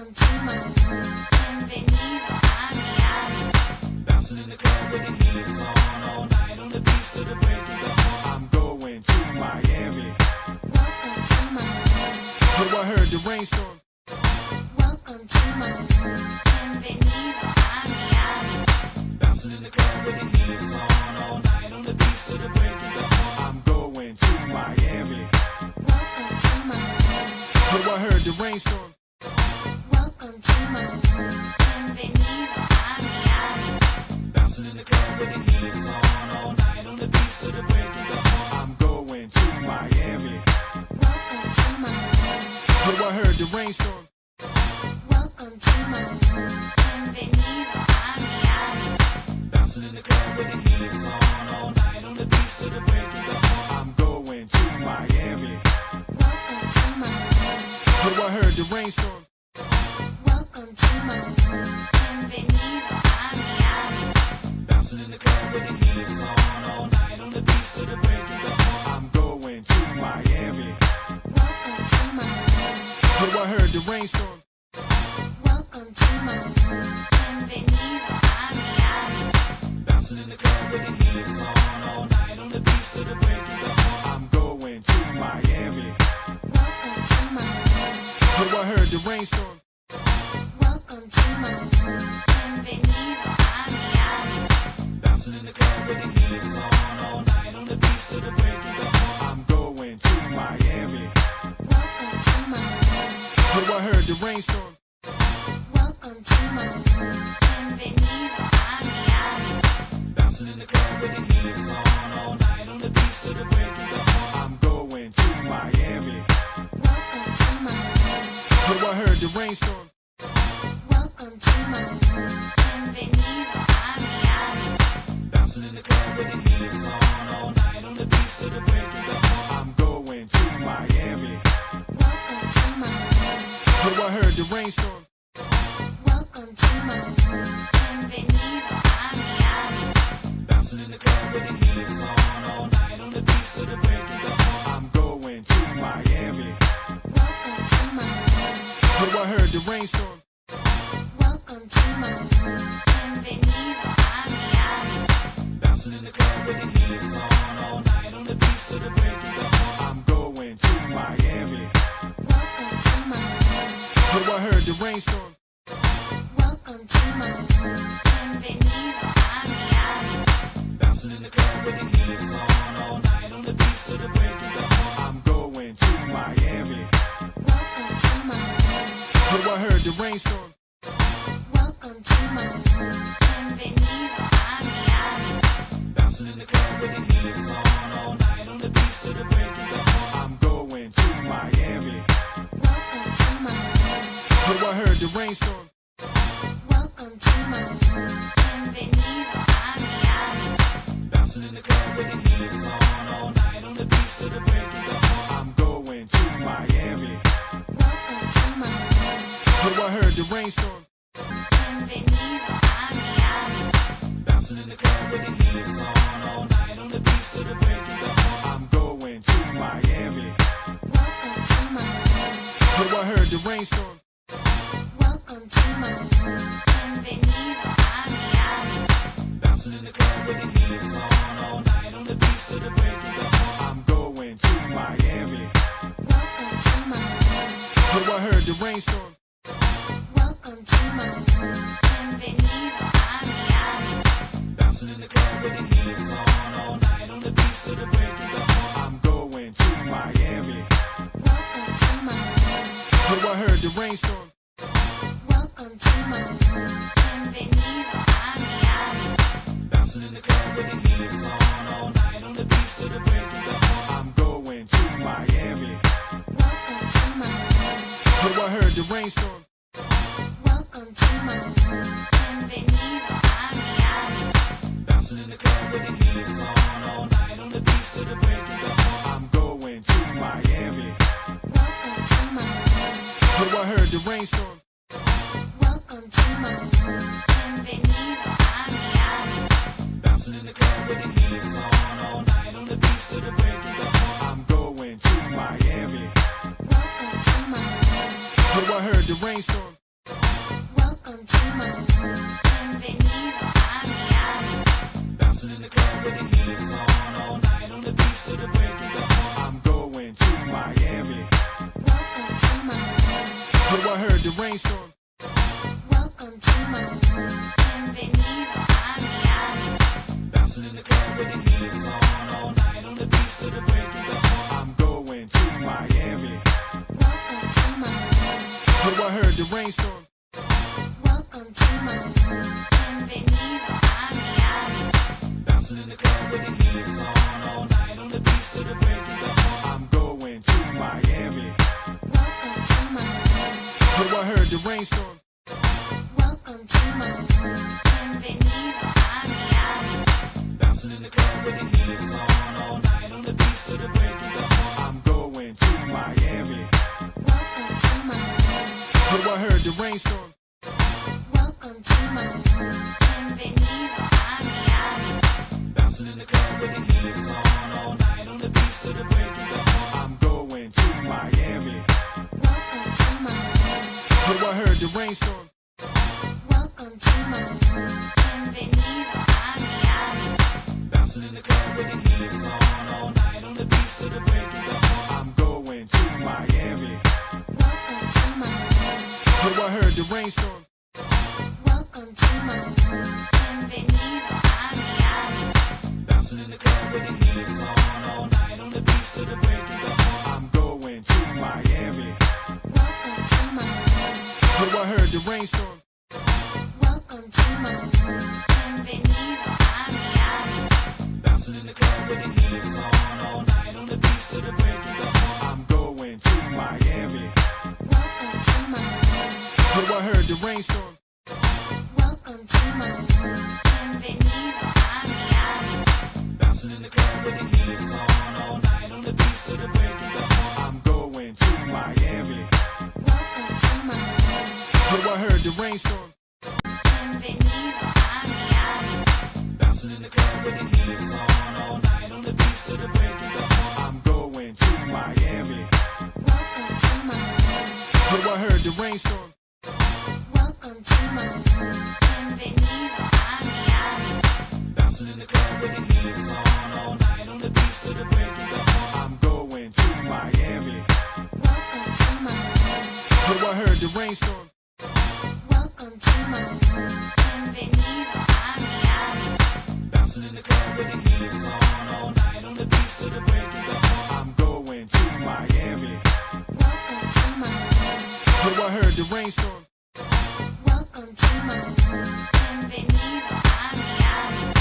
Welcome to my home. Bienvenido a Miami. Bouncing in the club with the heat is on all night on the beach to the break of dawn. I'm going to Miami. Welcome to my home. Yo, I heard the rainstorms. Welcome to my home. Bienvenido a Miami. Bouncing in the club with the heat is on all night on the beach to the break of dawn. I'm going to Miami. Welcome to my home. Yo, I heard the rainstorms. Welcome to my home. Bienvenido a Miami. Bouncing in the club with the heat is on all night on the beach to the break of dawn. I'm going to Miami. Welcome to my home. Yo, I heard the rainstorms. Welcome to my home. Bienvenido a Miami. Bouncing in the club with the heat is on all night on the beach to the break of dawn. I'm going to Miami. Welcome to my home. Yo, I heard the rainstorms. Welcome to my home. Bienvenido a Miami. Bouncing in the club with the heat is on all night on the beach to the break of dawn. I'm going to Miami. Welcome to my home. Yo, I heard the rainstorms. Welcome to my home. Bienvenido a Miami. Bouncing in the club with the heat is on all night on the beach to the break of dawn. I'm going to Miami. Welcome to my home. Yo, I heard the rainstorms. Welcome to my home. Bienvenido a Miami. Bouncing in the club with the heat is on all night on the beach to the break of dawn. I'm going to Miami. Welcome to my home. Yo, I heard the rainstorms. Welcome to my home. Bienvenido a Miami. Bouncing in the club with the heat is on all night on the beach to the break of dawn. I'm going to Miami. Welcome to my home. Yo, I heard the rainstorms. Welcome to my home. Bienvenido a Miami. Bouncing in the club with the heat is on all night on the beach to the break of dawn. I'm going to Miami. Welcome to my home. Yo, I heard the rainstorms. Welcome to my home. Bienvenido a Miami. Bouncing in the club with the heat is on all night on the beach to the break of dawn. I'm going to Miami. Welcome to my home. Yo, I heard the rainstorms. Welcome to my home. Bienvenido a Miami. Bouncing in the club with the heat is on all night on the beach to the break of dawn. I'm going to Miami. Welcome to my home. Yo, I heard the rainstorms. Welcome to my home. Bienvenido a Miami. Bouncing in the club with the heat is on all night on the beach to the break of dawn. I'm going to Miami. Welcome to my home. Yo, I heard the rainstorms. Welcome to my home. Bienvenido a Miami. Bouncing in the club with the heat is on all night on the beach to the break of dawn. I'm going to Miami. Welcome to my home. Yo, I heard the rainstorms. Welcome to my home. Bienvenido a Miami. Bouncing in the club with the heat is on all night on the beach to the break of dawn. I'm going to Miami. Welcome to my home. Yo, I heard the rainstorms. Bienvenido a Miami. Bouncing in the club with the heat is on all night on the beach to the break of dawn. I'm going to Miami. Welcome to my home. Yo, I heard the rainstorms. Welcome to my home. Bienvenido a Miami. Bouncing in the club with the heat is on all night on the beach to the break of dawn. I'm going to Miami. Welcome to my home. Yo, I heard the rainstorms. Welcome to my home. Bienvenido a Miami. Bouncing in the club with the heat is on all night on the beach to the break of dawn. I'm going to Miami. Welcome to my home. Yo, I heard the rainstorms. Welcome to my home. Bienvenido a Miami. Bouncing in the club with the heat is on all night on the beach to the break of dawn. I'm going to Miami. Welcome to my home. Yo, I heard the rainstorms. Welcome to my home. Bienvenido a Miami. Bouncing in the club with the heat is on all night on the beach to the break of dawn. I'm going to Miami. Welcome to my home. Yo, I heard the rainstorms. Welcome to my home. Bienvenido a Miami. Bouncing in the club with the heat is on all night on the beach to the break of dawn. I'm going to Miami. Welcome to my home. Yo, I heard the rainstorms. Welcome to my home. Bienvenido a Miami. Bouncing in the club with the heat on all night on the beach to the break of dawn. I'm going to Miami. Welcome to my home. Yo, I heard the rainstorm. Welcome to my home. Bienvenido a Miami. Bouncing in the club with the heat on all night on the beach to the break of dawn. I'm going to Miami. Welcome to my home. Yo, I heard the rainstorm. Welcome to my home. Bienvenido a Miami. Bouncing in the club with the heat on all night on the beach to the break of dawn. I'm going to Miami. Welcome to my home. Yo, I heard the rainstorm. Welcome to my home. Bienvenido a Miami. Bouncing in the club with the heat on all night on the beach to the break of dawn. I'm going to Miami. Welcome to my home. Yo, I heard the rainstorm. Welcome to my home. Bienvenido a Miami. Bouncing in the club with the heat on all night on the beach to the break of dawn. I'm going to Miami. Welcome to my home. Yo, I heard the rainstorm. Welcome to my home. Bienvenido a Miami. Bouncing in the club with the heat on all night on the beach to the break of dawn. I'm going to Miami. Welcome to my home. Yo, I heard the rainstorm. Welcome to my home. Bienvenido a Miami. Bouncing in the club with the heat on all night on the beach to the break of dawn. I'm going to Miami. Welcome to my home. Yo, I heard the rainstorm. Welcome to my home. Bienvenido a Miami. Bouncing in the club with the heat on all night on the beach to the break of dawn. I'm going to Miami. Welcome to my home. Yo, I heard the rainstorm. Welcome to my home. Bienvenido a Miami. Bouncing in the club with the heat on all night on the beach to the break of dawn. I'm going to Miami. Welcome to my home. Yo, I heard the rainstorm. Bienvenido a Miami. Bouncing in the club with the heat on all night on the beach to the break of dawn. I'm going to Miami. Welcome to my home. Yo, I heard the rainstorm. Welcome to my home. Bienvenido a Miami. Bouncing in the club with the heat on all night on the beach to the break of dawn. I'm going to Miami. Welcome to my home. Yo, I heard the rainstorm. Welcome to my home. Bienvenido a Miami. Bouncing in the club with the heat on all night on the beach to the break of dawn. I'm going to Miami. Welcome to my home. Yo, I heard the rainstorm. Welcome to my home. Bienvenido a Miami.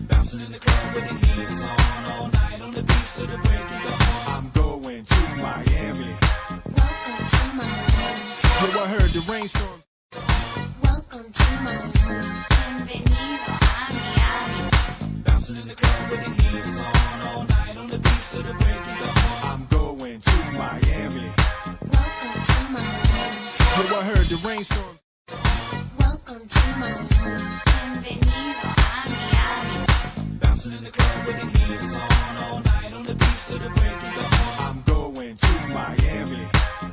Bouncing in the club with the heat on all night on the beach to the break of dawn. I'm going to Miami. Welcome to my home. Yo, I heard the rainstorm. Welcome to my home. Bienvenido a Miami. Bouncing in the club with the heat on all night on the beach to the break of dawn. I'm going to Miami. Welcome to my home. Yo, I heard the rainstorm. Welcome to my home. Bienvenido a Miami. Bouncing in the club with the heat on all night on the beach to the break of dawn. I'm going to Miami.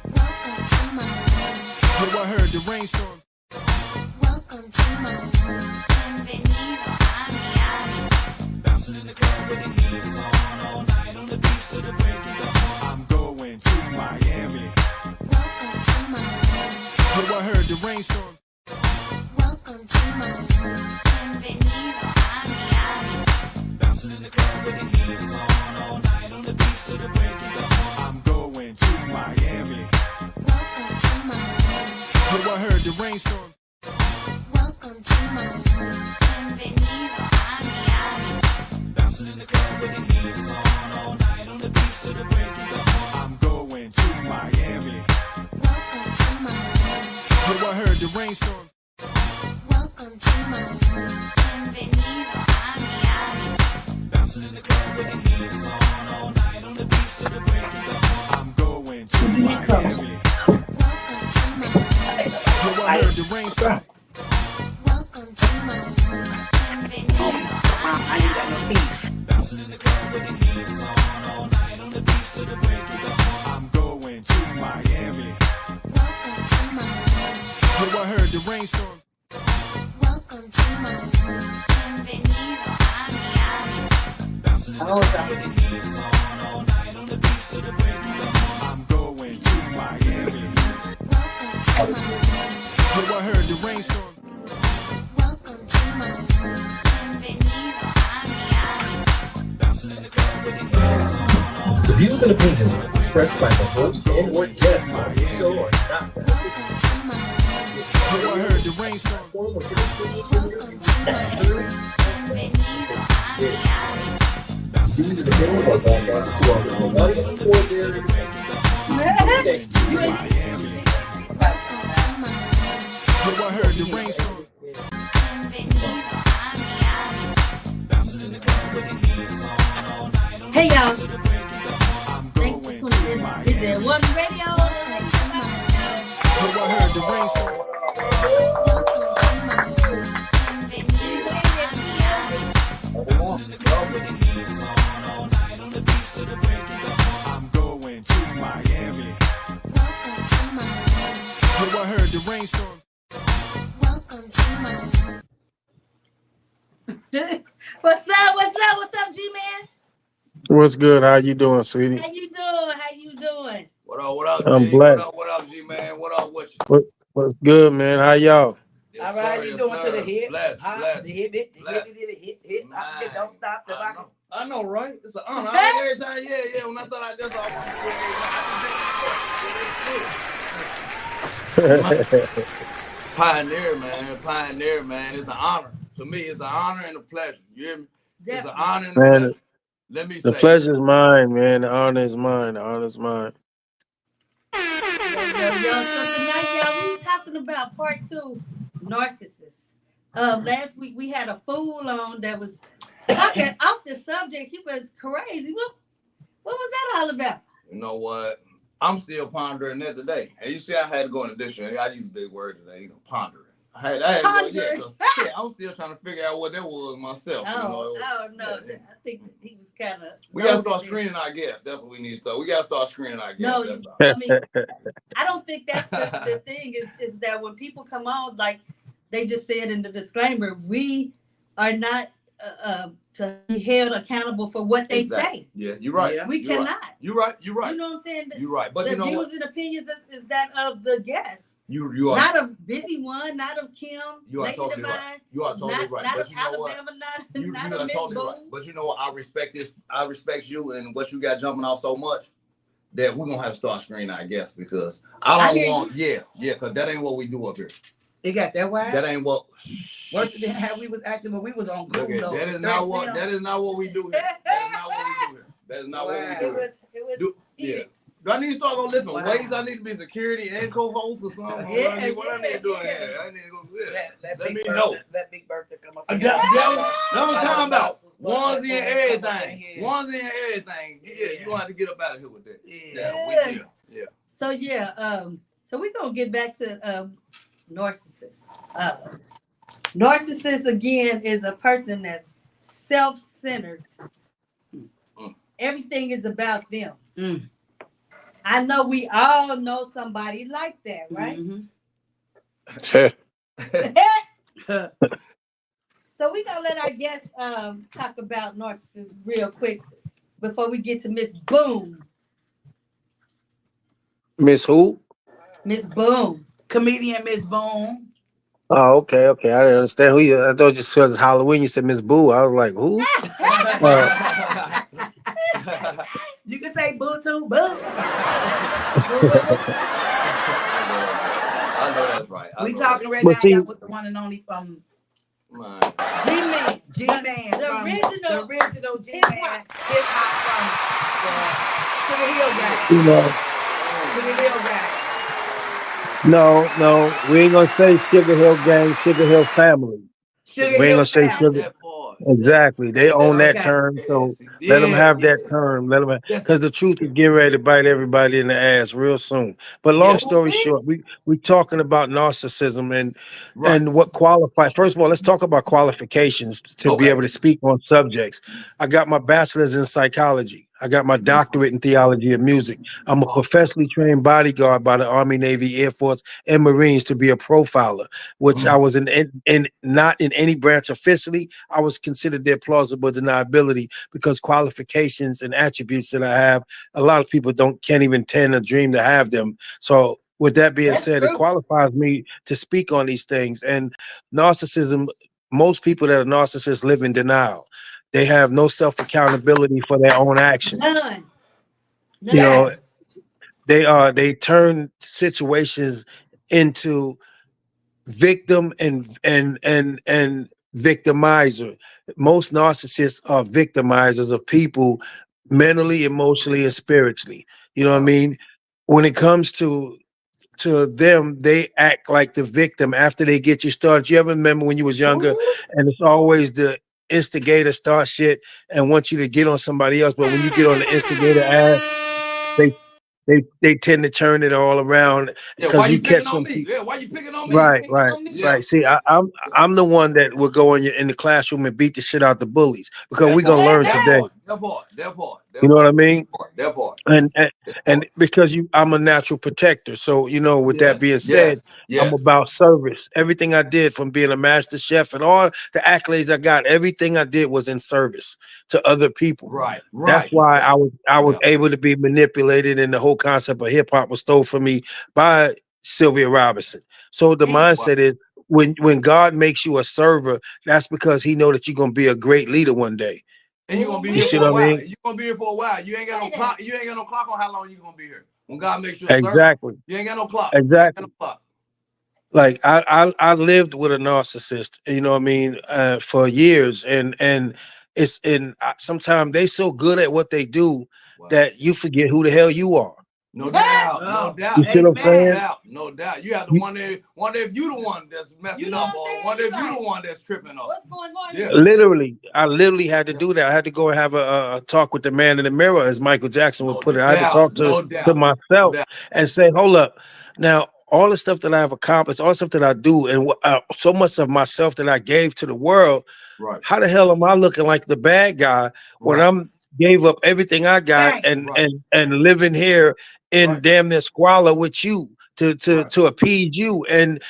Welcome to my home. Yo, I heard the rainstorm. Welcome to my home. Bienvenido a Miami. Bouncing in the club with the heat on all night on the beach to the break of dawn. I'm going to Miami. Welcome to my home. Yo, I heard the rainstorm. Welcome to my home. Bienvenido a Miami. Bouncing in the club with the heat on all night on the beach to the break of dawn. I'm going to Miami. Welcome to my home. Yo, I heard the rainstorm. Welcome to my home. Bienvenido a Miami. Bouncing in the club with the heat on all night on the beach to the break of dawn. I'm going to Miami. Welcome to my home. Yo, I heard the rainstorm. Welcome to my home. Bienvenido a Miami. Bouncing in the club with the heat on all night on the beach to the break of dawn. I'm going to Miami. Welcome to my home. Yo, I heard the rainstorm. Welcome to my home. Bienvenido a Miami. Bouncing in the club with the heat on all night on the beach to the break of dawn. I'm going to Miami. Welcome to my home. Yo, I heard the rainstorm. whole time. with the heels on all night on the beach to the break of dawn. I'm going to Miami. Yo, I heard the rainstorm. Welcome to my home. Bienvenido a Miami. Bouncing in the club with the heels on all The views and opinions expressed by the host and or guests on this show are not Yo, I heard the rainstorm. Bienvenido a Miami. These opinions are broadcast to our listening audience for their Yo, I heard the rainstorm. Bienvenido a Miami. Bouncing in the club with the heels on all night on Hey y'all, the break of dawn. I'm thanks for going tuning to in. Miami. Is there one radio? Yo, I heard the rainstorm. Bienvenido a Miami. Bouncing in the club with the heels on all night on the beach to the break of dawn. I'm going to Miami. Yo, I heard the rainstorm. Welcome to my home. What's up? What's up? What's up, G-Man? What's good? How you doing, sweetie? How you doing? How you doing? What up, what up, I'm G? blessed. What up, G-Man? What up with you? What's good, man? How y'all? Yes, All right, sir, you yes, doing to sir. the hit, Blessed, hop, blessed. the hit, hit, Blessed. hit. I forget, don't stop till I can. I know, right? It's an honor. Hey. Every time, yeah. When I thought I just all Pioneer, man. It's an honor. To me, it's an honor and a pleasure. You hear me? It's an honor and a Man, pleasure. Let me the say. pleasure's mine, man. The honor is mine. The honor's mine. Yo, so tonight, y'all, we were talking about part 2, narcissists. Last week we had a fool on that was talking off the subject. He was crazy. What was that all about? You know what? I'm still pondering that today. And you see, I had to go in the dictionary. I use a big word today, pondering. I had to go, yeah, 'cause, yeah, I'm still trying to figure out what that was myself. No. I think he was kind of. We gotta start screening our guests. That's what we need to start. We gotta start screening our guests. No, That's all. I mean, I don't think that's the thing. Is that when people come on, like they just said in the disclaimer, we are not to be held accountable for what they Exactly. say. Yeah, you're right. Yeah. We You're cannot. Right. You're right. You're right. You know what I'm saying? You're right. But the you know views what? and opinions is that of the guest, You are. not of Busy One, not of Kim, You are Lady totally Divine, right. You are totally not, right. not But of you know what? Alabama, You not are of Miss totally Boone. right. But you know what? I respect this. I respect you and what you got jumping off so much that we're gonna have to start screening our guests because I hear don't want. Yeah, because that ain't what we do up here. It got that wide. That ain't what. Worse than how we was acting when we was on Look at, Google. that is not what. That is not what we do here. That is not what we do here. That is not what we do It here. was Do- yeah. heated. Do I need to start going different Wow. ways? I need to be security and co-host or something. Yeah, what I need to do yeah. here? I need to go. Yeah. Let Let me Big know. Bertha- Let Big Bertha come up. I'm here. talking about onesie and Yeah. everything. Onesie and everything. Yeah, you gonna have to get up out of here with that. Yeah. Yeah. So yeah, so we're gonna get back to narcissists. Narcissist again is a person that's self-centered. Everything is about them. Mm. I know we all know somebody like that, right? So we're gonna let our guests talk about narcissists real quick before we get to Miss Boone. Miss who? Miss Boone. Comedian Miss Boone. Oh, okay. I didn't understand who you. I thought just because it's Halloween, you said Miss Boo. I was like, who? You can say boo too, boo. I know that's right. We talking right But now see- y'all, with the one and only from Man. G-Man. G-Man. The from original G-Man. hip-hop. Hip-hop from to the hill guy. You know, To the hill guy. no, we ain't gonna say Sugar Hill Gang, Sugar Hill Family. Sugar We ain't Hill gonna say family. Sugar. That part. Exactly, they own that Okay. term, so Yeah, let them have that yeah. term. Let them, Yes. because the truth is getting ready to bite everybody in the ass real soon. But long Yeah. story short, we talking about narcissism and Right. what qualifies. First of all, let's talk about qualifications to be Okay. able to speak on subjects. I got my bachelor's in psychology. I got my doctorate in theology of music. I'm a professionally trained bodyguard by the Army, Navy, Air Force, and Marines to be a profiler, which I was in not in any branch officially. I was considered their plausible deniability because qualifications and attributes that I have, a lot of people can't even tend or dream to have them. So with that being That's said, it true. qualifies me to speak on these things. And narcissism, most people that are narcissists live in denial. They have no self accountability for their own action. None. You know, None. they turn situations into victim and victimizer. Most narcissists are victimizers of people mentally, emotionally, and spiritually. You know what I mean? When it comes to them, they act like the victim after they get you started. You ever remember when you was younger, Ooh. and it's always the instigator start shit and want you to get on somebody else, but when you get on the instigator ass, they they tend to turn it all around Yeah, why because you you picking catch on them. me? Yeah, why you picking on me? Right, right, Yeah, right. See, I'm the one that will go in the classroom and beat the shit out the bullies because that we gonna part, learn that today. part, that part, that part, You that know what I part, mean? that part, And and, that and part. because I'm a natural protector, so with that Yes, being said, yes, I'm yes. about service. Everything I did, from being a master chef and all the accolades I got, everything I did was in service to other people. Right, That's right. why Yeah, I was yeah. able to be manipulated, and the whole concept of hip hop was stole from me by Sylvia Robinson. So the Damn. Wow. mindset is when God makes you a server, that's because He know that you're gonna be a great leader one day. And you're gonna be You here see for what a I while. mean? You're gonna be here for a while. You ain't got no Say clock. that. You ain't got no clock on how long you gonna be here. When God makes you a servant, Exactly. you ain't got no clock. You ain't got Exactly. no clock. Like I lived with a narcissist, you know what I mean, for years, and it's and sometimes they so good at what they do Wow. that you forget who the hell you are. No doubt, no Oh, You doubt, see what I'm no amen. saying? doubt, no doubt. You have to You, wonder if you the one that's messing You know up, what I'm or saying? wonder You if you like, the one that's tripping up. what's going on Yeah. here? I literally had to do that. I had to go and have a talk with the man in the mirror, as Michael Jackson would No put it. I had to doubt, talk no to doubt, no myself doubt. and say, hold up, now all the stuff that I've accomplished, all the stuff that I do, and so much of myself that I gave to the world. Right, How the hell am I looking like the bad guy when right, I'm gave up everything I got Thank and right, living here in right, damn near squalor with you right, to appease you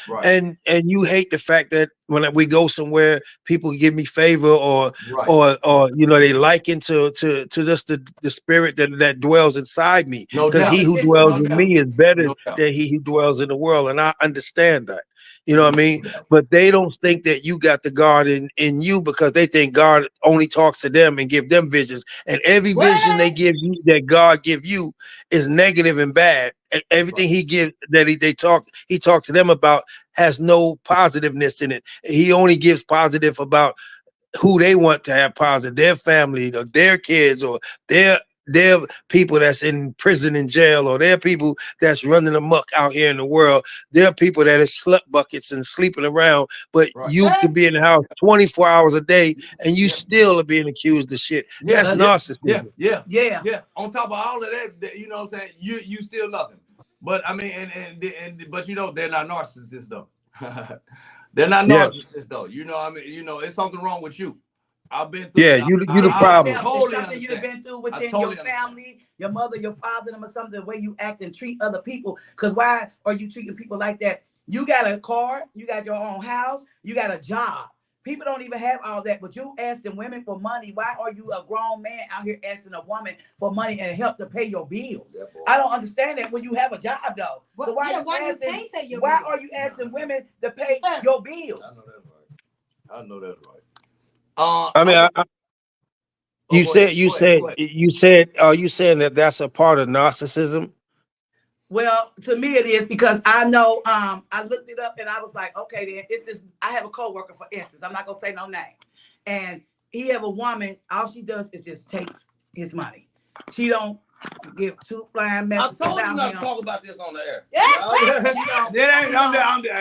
right, and you hate the fact that when we go somewhere people give me favor right. or they liken to just the spirit that dwells inside me, No because he doubt, who attention. dwells no in doubt, me is better no doubt, than he who dwells in the world, and I understand that. You know what I no mean? doubt. But they don't think that you got the God in you, because they think God only talks to them and give them visions. And every vision they What? give you, that God give you, is negative and bad. Right, Everything he gives that he talked to them about has no positiveness in it. He only gives positive about who they want to have positive, their family or their kids or their their people that's in prison and jail, or their people that's running amok out here in the world. There are people that is slut buckets and sleeping around, but right. you could be in the house 24 hours a day and you Yeah, still are being accused of shit. yeah, That's Uh, yeah, yeah, narcissism. yeah, yeah. yeah. On top of all of that, you know what I'm saying? You still love him. But I mean, but they're not narcissists though. They're not Yes. narcissists though. You know what I mean? It's something wrong with you. I've been through Yeah, that. you the In your I problem. family, it's totally something you've understand. been through I within totally your understand. family, your mother, your father, them or something, the way you act and treat other people. Because why are you treating people like that? You got a car, you got your own house, you got a job. People don't even have all that, but you asking women for money. Why are you a grown man out here asking a woman for money and help to pay your bills? I don't understand that when you have a job though. So why Yeah, you why you asking? can't pay your Why bills? are you asking women to pay your bills? I know that's right. I mean, you Go ahead. said you Go ahead. said Go ahead. you said are you saying that that's a part of narcissism? Well, to me it is, because I know I looked it up and I was like, okay, then it's this. I have a coworker, for instance, I'm not gonna say no name, and he have a woman. All she does is just takes his money. She don't give two flying I messages told you about not to him. talk about this on the air. She don't. I'm just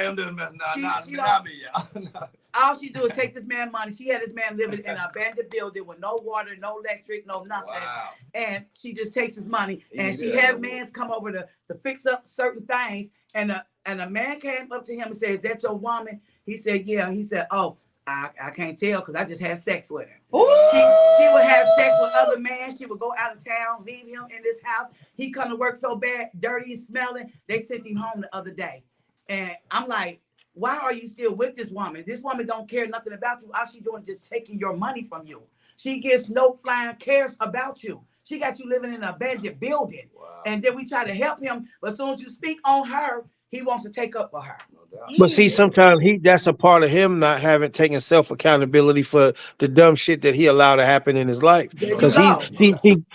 messing. She Not me, y'all. All she do is take this man money. She had this man living in an abandoned building with no water, no electric, no nothing. Wow. And she just takes his money. He And did she that have no more. mans come over to fix up certain things. And a man came up to him and said, "Is that your woman?" He said, "Yeah." He said, "Oh, I can't tell because I just had sex with her. Ooh. She would have sex with other men. She would go out of town, leave him in this house. He come to work so bad, dirty, smelling. They sent him home the other day. And I'm like, why are you still with this woman? This woman don't care nothing about you. All she doing is just taking your money from you. She gives no flying cares about you. She got you living in an abandoned building. Wow. And then we try to help him. But as soon as you speak on her, he wants to take up for her. No doubt. But see, sometimes that's a part of him not having taken self accountability for the dumb shit that he allowed to happen in his life. There you Because go.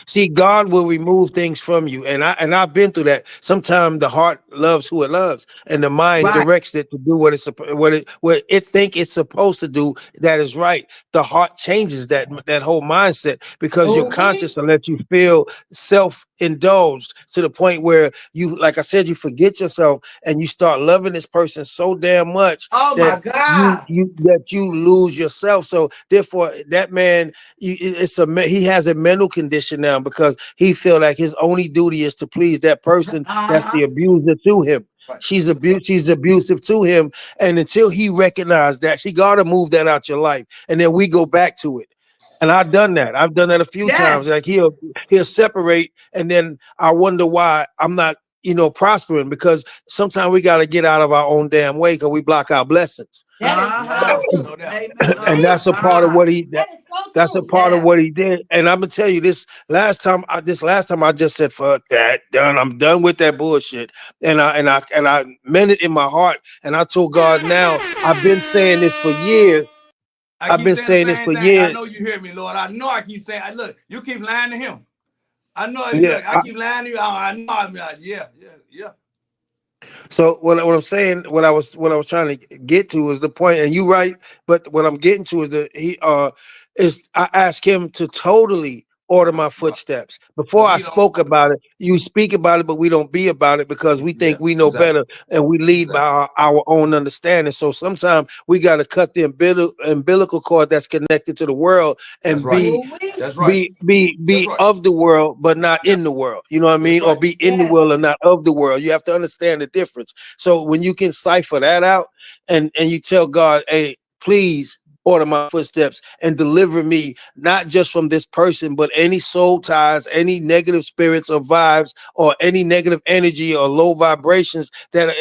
see, God will remove things from you, and I've been through that. Sometimes the heart loves who it loves, and the mind Right. directs it to do what it think it's supposed to do. That is right. The heart changes that whole mindset because your Okay. conscience will let you feel self indulged to the point where you, like I said, you forget yourself and you start loving this person so damn much Oh my that God. you lose yourself. So therefore, that man, he has a mental condition now because he feel like his only duty is to please that person that's the abuser to him. Right. She's abusive to him, and until he recognizes that, she gotta move that out your life, and then we go back to it. And I've done that a few times. Yes. Like he'll separate, and then I wonder why I'm not, prospering, because sometimes we got to get out of our own damn way because we block our blessings. That is so true. No doubt. Amen. And that's a part of what he That is so that's a true. part of Yeah. what he did. And I'm gonna tell you, this last time I just said, fuck that, done. I'm done with that bullshit. And I meant it in my heart. And I told God, now I've been saying this for years. I I've keep been saying saying the this same for thing. I years. know you hear me, Lord. I know I keep saying, look, you keep lying to him. I know it. Yeah, Look, I keep lying to you. I know I'm like, yeah. So what I'm saying, what I was trying to get to is the point, and you right, but what I'm getting to is that I asked him to totally order my footsteps. Before I He don't. spoke about it, you speak about it, but we don't be about it because we think Yeah, we know exactly. better and we lead by our own understanding. So sometimes we got to cut the umbilical cord that's connected to the world and That's right. Ooh-wee. That's right. be That's right. of the world but not Yep. in the world, you know what I mean? That's Or right. be in the Yeah. world and not of the world. You have to understand the difference. So when you can cipher that out and you tell God, hey, please order my footsteps and deliver me not just from this person but any soul ties, any negative spirits or vibes, or any negative energy or low vibrations that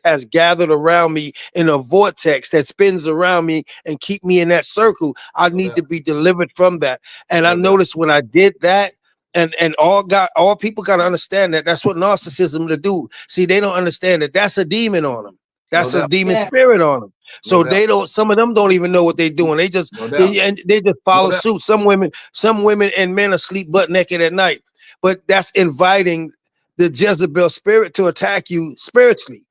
has gathered around me in a vortex that spins around me and keep me in that circle. I No need doubt. to be delivered from that. And I No doubt. noticed when I did that, and all people got to understand that that's what narcissism to do. See, they don't understand that that's a demon on them. No That's a doubt. demon Yeah. spirit on them. No So doubt. they don't. Some of them don't even know what they're doing. They just No doubt. they just follow No doubt. suit. Some women and men are sleep butt naked at night, but that's inviting the Jezebel spirit to attack you spiritually.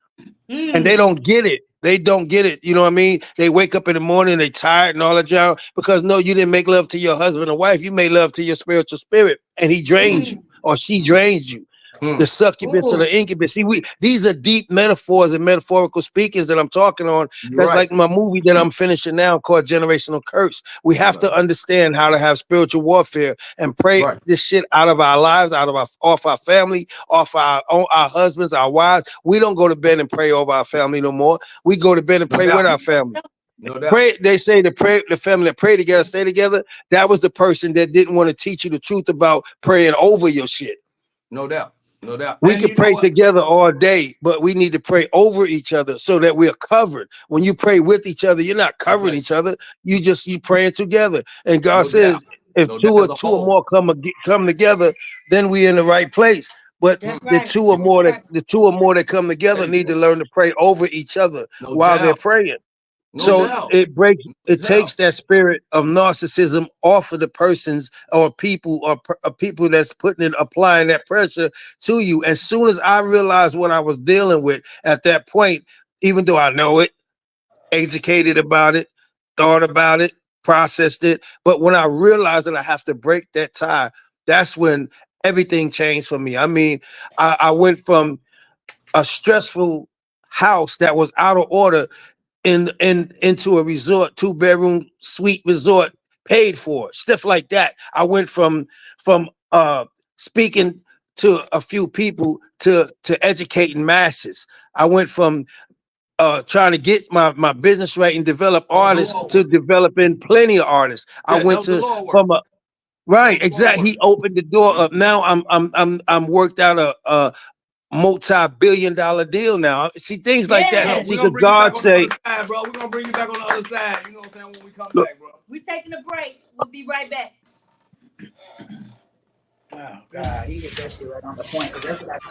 And they don't get it. They don't get it. You know what I mean? They wake up in the morning, they tired and all that junk because no, you didn't make love to your husband or wife. You made love to your spiritual spirit, and he drained you or she drains you. The succubus or Ooh. the incubus. See, these are deep metaphors and metaphorical speakings that I'm talking on. You're That's right. like my movie that I'm finishing now called Generational Curse. We have to Right. understand how to have spiritual warfare and pray Right. this shit out of our lives, off our family, off our husbands, our wives. We don't go to bed and pray over our family no more. We go to bed and No pray doubt. with our family. No doubt. Pray. They say the family that pray together, stay together. That was the person that didn't want to teach you the truth about praying over your shit. No doubt. No doubt. We And can you know pray what? together all day, but we need to pray over each other so that we're covered. When you pray with each other, you're not covering Right. each other. You praying together. And God No doubt. says, if No two doubt. or As a two or whole. more come together, then we in the right place. But That's the right. two or That's more right. that come together There you need to go. learn to pray over each other No while they're doubt. praying. No So doubt. it No takes doubt. that spirit of narcissism off of the persons or people or people that's applying that pressure to you. As soon as I realized what I was dealing with at that point, even though I know it, educated about it, thought about it, processed it, but when I realized that I have to break that tie, that's when everything changed for me. I mean, I went from a stressful house that was out of order into a resort, 2-bedroom suite resort, paid for, stuff like that. I went from speaking to a few people to educating masses. I went from trying to get my business right and develop artists to developing plenty of artists. I went to from a right, exactly. He opened the door up. Now I'm worked out a multi-billion-dollar deal now. See things like that. Yes. See, We're gonna the bring you back God on the say, other side, bro. We're gonna bring you back on the other side. You know what I'm saying? When we come Look. back, bro. We're taking a break. We'll be right back. Oh God, he hit that shit right on the point. 'Cause that's what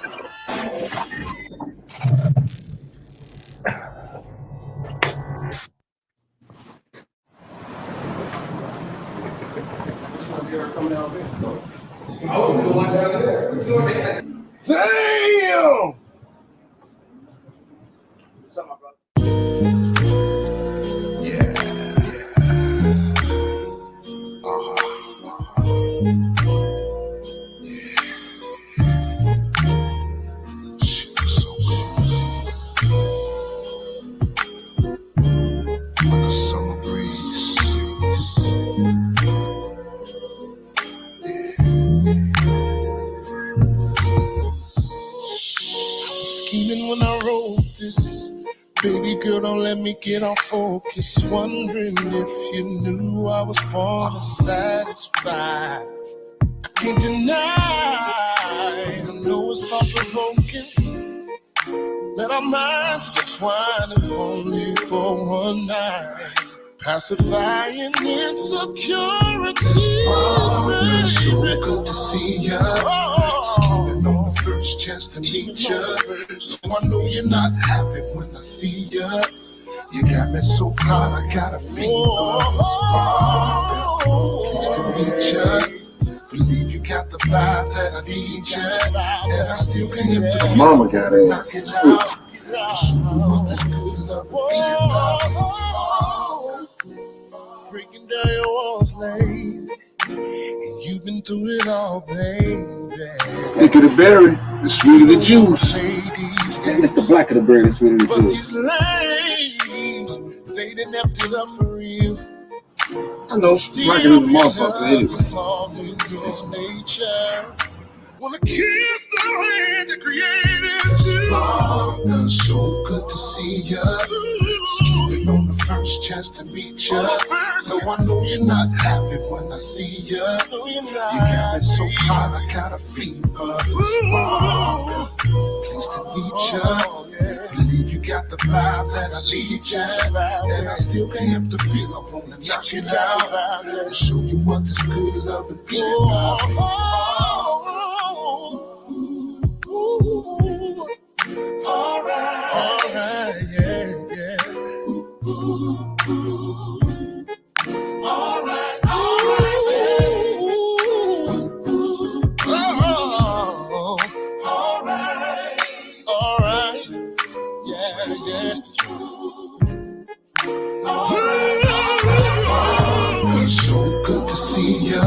Damn! Like a summer breeze. Scheming when I wrote this. Baby girl, don't let me get off focus. Wondering if you knew I was born to satisfy. I can't deny, I know it's not provoking. Let our minds intertwine if only for one night. Pacifying insecurities, baby. So good to see ya. Scheming on the first chance to meet ya. So I know you're not happy when I see ya. You got me so hot, I got a fever. Pleased to meet ya. Believe you got the vibe that I need ya. And I still can't get the mama got it. Knock it out. Show you what this good love will be about. Breaking down your walls, lady. And you've been through it all, baby. Thick of the berry, the sweeter the juice. Ladies, It's the black of the berry, the sweeter the but juice. these lames, they didn't have to up for real. I know, black of the motherfucker anyway. It's all in His nature. Wanna kiss the hand that created you. So good to see ya. Scheming on the first chance to meet ya. So I know you're not happy when I see ya. You got me so hot, I got a fever. Pleased to meet ya. Believe you got the vibe that I need ya. And I still can't help the feel I wanna knock it out and show you what this good loving be about. Alright, yeah, yeah. Alright, alright, yeah, yeah. It's so good to see ya.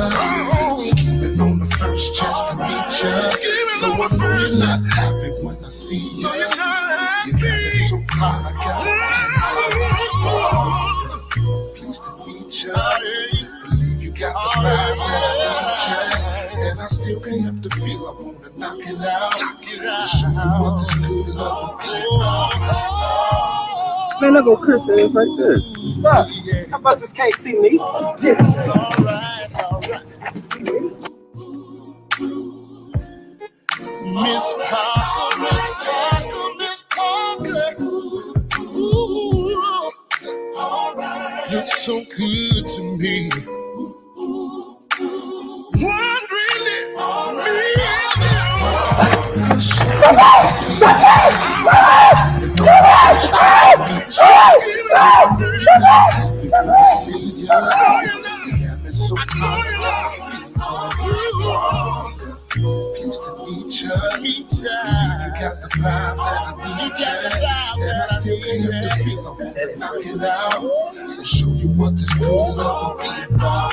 Scheming on the first chance to meet ya. Though I know you're not happy when I see ya. You got me so hot, I got a pleased to meet ya. Believe you got the vibe that I need ya. And I still can't help the feel I wanna knock it out. Show you what this good love will be about. Man, I go Chris is right there. What's up? How about this can't see me? Yes. Alright. Miss Parker, Miss Parker, Miss Parker. Ooh, alright. You're so good to me. Wondering if pleased to meet ya. You got the vibe that I need ya. And I still can't help the feel I wanna knock it out and show you what this good love will be about.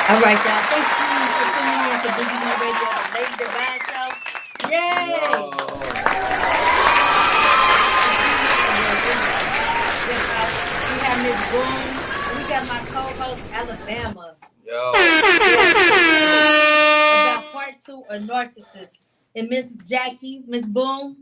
All right, y'all. Thank you for tuning in to GMan Radio, the Lady Devine Show. Yay! Yo. We have Miss Boone, and we got my co-host Alabama. Yo. About part 2 of narcissist. And Miss Jackie, Miss Boone,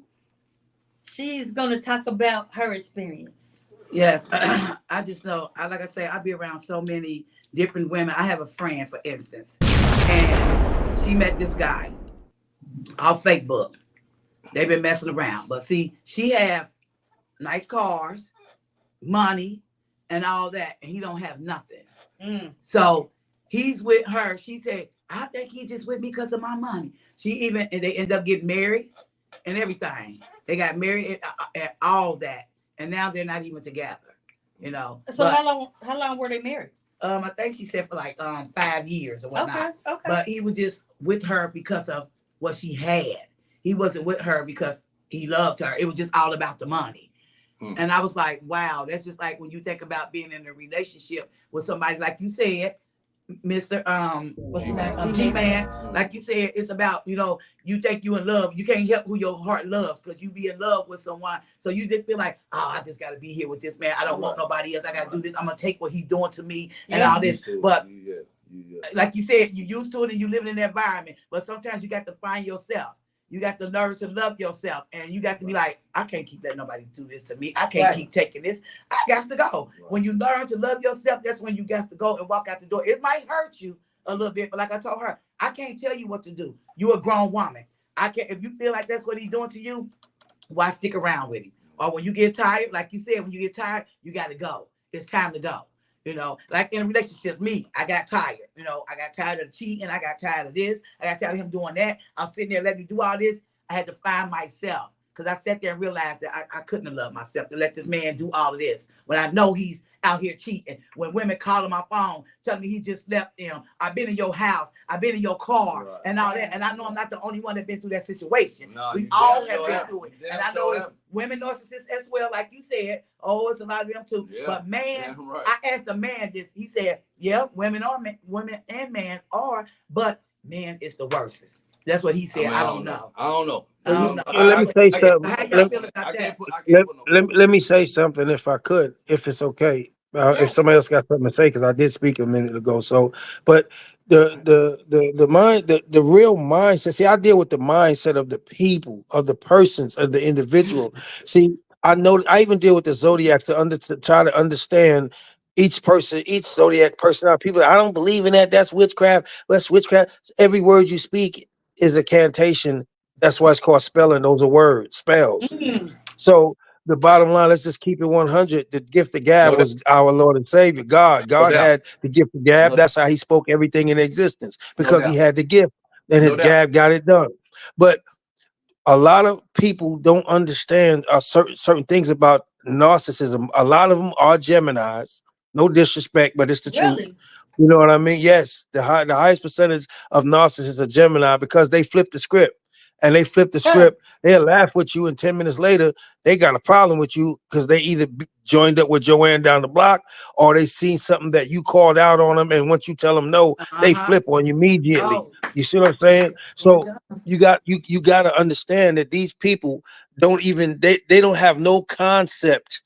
she's gonna talk about her experience. Yes, I just know. Like I say, I be around so many different women. I have a friend, for instance, and she met this guy off Facebook. They've been messing around, but see, she have nice cars, money, and all that, and he don't have nothing. So he's with her. She said, "I think he's just with me because of my money." And they end up getting married and everything. They got married and all that. And now they're not even together, you know. So how long were they married? I think she said for like 5 years or whatnot. Okay. But he was just with her because of what she had. He wasn't with her because he loved her. It was just all about the money. And I was like, wow, that's just like when you think about being in a relationship with somebody, like you said, Mr. What's his name? GMan. Like you said, it's about, you think you in love. You can't help who your heart loves because you be in love with someone. So you just feel like, oh, I just got to be here with this man. I don't want nobody else. I got to do this. I'm going to take what he's doing to me and all this. But like you said, you used to it and you live in an environment. But sometimes you got to find yourself. You got to learn to love yourself. And you got to be like, I can't keep letting nobody do this to me. I can't keep taking this. I got to go. When you learn to love yourself, that's when you got to go and walk out the door. It might hurt you a little bit, but like I told her, I can't tell you what to do. You're a grown woman. I can't. If you feel like that's what he's doing to you, why stick around with him? Or when you get tired, like you said, when you get tired, you got to go. It's time to go. Like in a relationship, I got tired. I got tired of cheating. I got tired of this. I got tired of him doing that. I'm sitting there letting him do all this. I had to find myself because I sat there and realized that I couldn't have loved myself to let this man do all of this when I know he's out here cheating. When women call on my phone telling me he just left them, I've been in your house, I've been in your car, and all that. And I know I'm not the only one that's been through that situation. No, we all have been through it. And I know it's women narcissists as well, like you said. Oh, it's a lot of them too. Yeah, but man, I asked the man this. He said, yeah, women and men are, but men is the worst. That's what he said. I don't know. Let me say something. Let me say something if I could, if it's okay. If somebody else got something to say, because I did speak a minute ago. So, but the real mindset. See, I deal with the mindset of the people, of the persons, of the individual. See, I know I even deal with the zodiacs to try to understand each person, each zodiac personality. People, I don't believe in that. That's witchcraft. That's witchcraft. Every word you speak is a cantation. That's why it's called spelling. Those are words, spells. So the bottom line, let's just keep it 100. The gift of gab was our Lord and Savior, God. God had the gift of gab. That's how he spoke everything in existence, because he had the gift, and his gab got it done. But a lot of people don't understand certain things about narcissism. A lot of them are Geminis. No disrespect, but it's the truth. You know what I mean? Yes, the highest percentage of narcissists are Gemini because they flip the script. And they flip the script. They'll laugh with you, and 10 minutes later, they got a problem with you because they either joined up with Joanne down the block, or they seen something that you called out on them, and once you tell them no, they flip on you immediately. You see what I'm saying? So you got to understand that these people don't even they don't have no concept